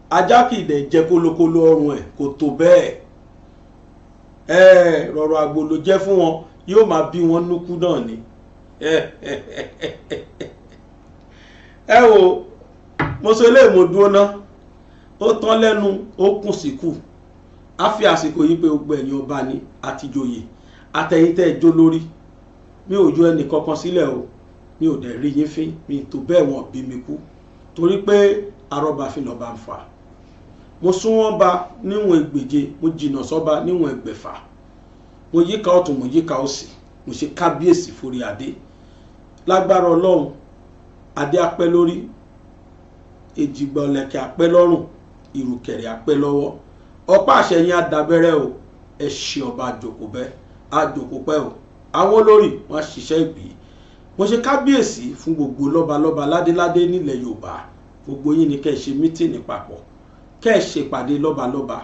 Ajá kì í dẹ̀ jẹ́ kólókóló ọrùn ẹ̀ kò tó bẹ́ẹ̀. Rọ̀rọ̀ agbo ló jẹ́ fún wọn, yóò máa bí wọn núkú náà ni. Ẹ wo mo sọ eléyìí mo dúró ná, ó tán lẹ́nu ó kùn síkù. A fi àsìkò yìí pé gbogbo ẹ̀yin ọba ni àtijọ́yè àtẹ̀yìn tẹ́ ẹ jó lórí. Mi ò yọ ẹnì kankan sílẹ̀ o, mi ò dẹ̀ rí yín fín, mi tó bẹ́ẹ̀ wọ́n bí mi kú, torí pé arọ́ba fi lọ́ba ń fà. Mo sún wọ́n ba níwọ̀n ẹgbèje, mo jìnnà sọ́ba níwọ̀n ẹgbẹ̀fà. Mo yíká ọ̀tún mo yíká òsì, mo ṣe kábíyèsí forí adé. Lágbára Ọlọ́run, adé apẹ́ lórí, èjìgbà ọ̀lẹ̀kẹ̀ apẹ́ lọ́rùn, ìrùkẹ̀rẹ̀ apẹ́ lọ́wọ́. Ọ̀pá àṣẹ yín àdàbẹ̀rẹ̀ o, ẹ ṣe ọba àjòkó bẹ́ àjòkó pẹ́ o. Àwọn olórí wọn ṣiṣẹ́ ìbí. Mo ṣe kábíyèsí fún gbogbo lọ́balọ́ba ládéládé nílẹ̀ Yorùbá. Gbogbo yín ni kẹ́ ẹ ṣe mítìnì papọ̀, kẹ́ ẹ ṣe ìpàdé lọ́balọ́ba,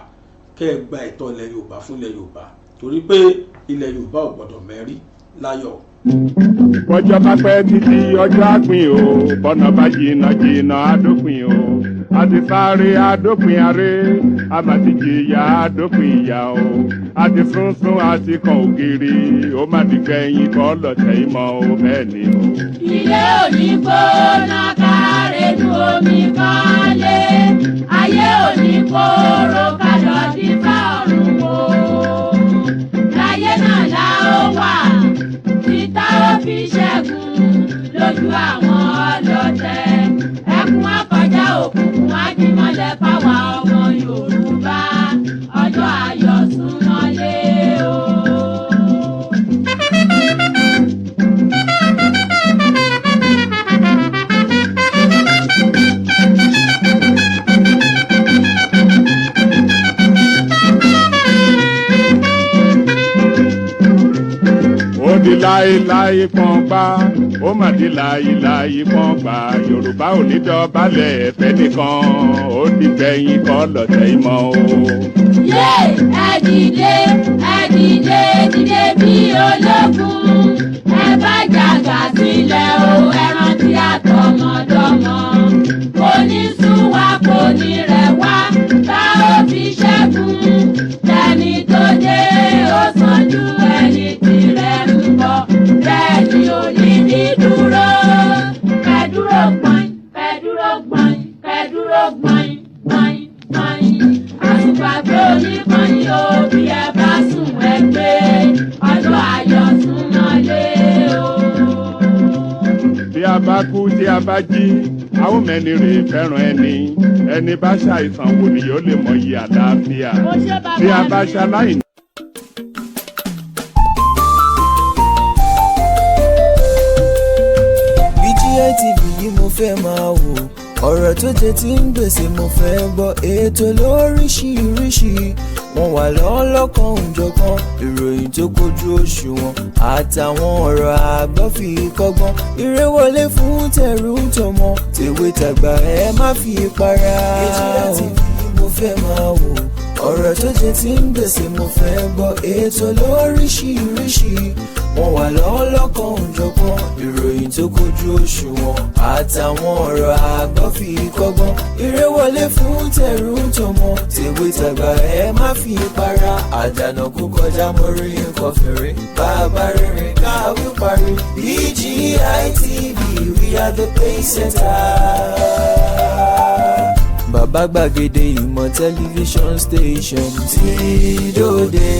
kẹ́ ẹ gba ẹ̀tọ́ ilẹ̀ Yorùbá fún ilẹ̀ Yorùbá, torí pé ilẹ̀ Yorùbá ò gbọ́dọ̀ mẹ́rí láyọ̀. Ọjọ́ bá pẹ́ títí ọjọ́ àpín o, bọ́nà bá jìnnà jìnnà àdópin o. Àti sáré àdópin aré, àmàtìjìyà àdópin ìyà o. Àti sunsun àti kan ògiri, ó má ti gbẹ̀yìn kọ́ lọ́tẹ̀ ìmọ̀ o bẹ́ẹ̀ ni o. Ilé òní gbóná kárẹ́nu omi kọ́lé, ayé òní kóró kálọ̀ dífá ọ̀run wo. Láyé náà la ó wà, títà ó fi ṣẹ́gun lójú àwọn ọlọ́tẹ̀. Ẹkún akọjá òkùnkùn ajímọ́lẹ̀ fáwa ọmọ Yorùbá, ọjọ́ ayọ̀ súnmọ́lé o. Ó di láéláé pọ́npá, ó mà di láéláé pọ́npá. Yorùbá ò ní dọ̀bálẹ̀ ẹ̀fẹ́ nìkan, ó di gbẹ̀yìn kọ́ lọ́tẹ̀ ìmọ̀ o. Yé ẹ dìde dìde bí ológun, ẹ bá jàgà sílẹ̀ o, ẹ rántí àtọmọdọ́mọ. Kò ní sún wa kò ní rẹ̀ wá, tá ó fi ṣẹ́gun. Tẹni tó dé ó sàn ju ẹni tirẹ̀ ń bọ̀, bẹ́ẹ̀ ni ò ní ní dúró. Kẹ́dúró gbọ̀n, kẹ́dúró gbọ̀n, kẹ́dúró gbọ̀n gbọ̀n gbọ̀n. Àtùpàgbé oníkànnì o, bí ẹ bá sùn ẹ gbé, ọjọ́ ayọ̀ súnmọ́lé o. Bí a bá kú tí a bá jí, a ó mẹ́ni rè fẹ́ràn ẹni. Ẹni bá ṣàìsàn wò ni yóò lè mọyì àlàáfíà. Bí a bá ṣaláìní. BGI TV yìí mo fẹ́ máa wò, ọ̀rọ̀ tó jẹ tí ń gbèsè mo fẹ́ gbọ́, ètò lóríṣiríṣi wọ́n wà lọ́lọ́kan òjọ̀kan, ìròyìn tó kojú òṣùwọ̀n àtàwọn ọ̀rọ̀ àgbọ́ fi kọ́gbọ́n, eré wọlé fún tẹ̀rù tọmọ tèwe tàgbà ẹ má fi para. BGI TV mo fẹ́ máa wò, ọ̀rọ̀ tó jẹ tí ń gbèsè mo fẹ́ gbọ́, ètò lóríṣiríṣi wọ́n wà lọ́lọ́kan òjọ̀kan ìròyìn tó kojú òṣùwọ̀n àtàwọn ọ̀rọ̀ àgbọ́ fi kọ́gbọ́n eré wọlé fún tẹ̀rù tọmọ tèwe tàgbà ẹ má fi para àdànà kó kọjá mọ́rí nǹkan fèrè bàbá rere káwí parí BGI TV we are the pace setter. Bàbá gbàgede ìmọ̀ tẹlifíṣọ̀n station tí dòde.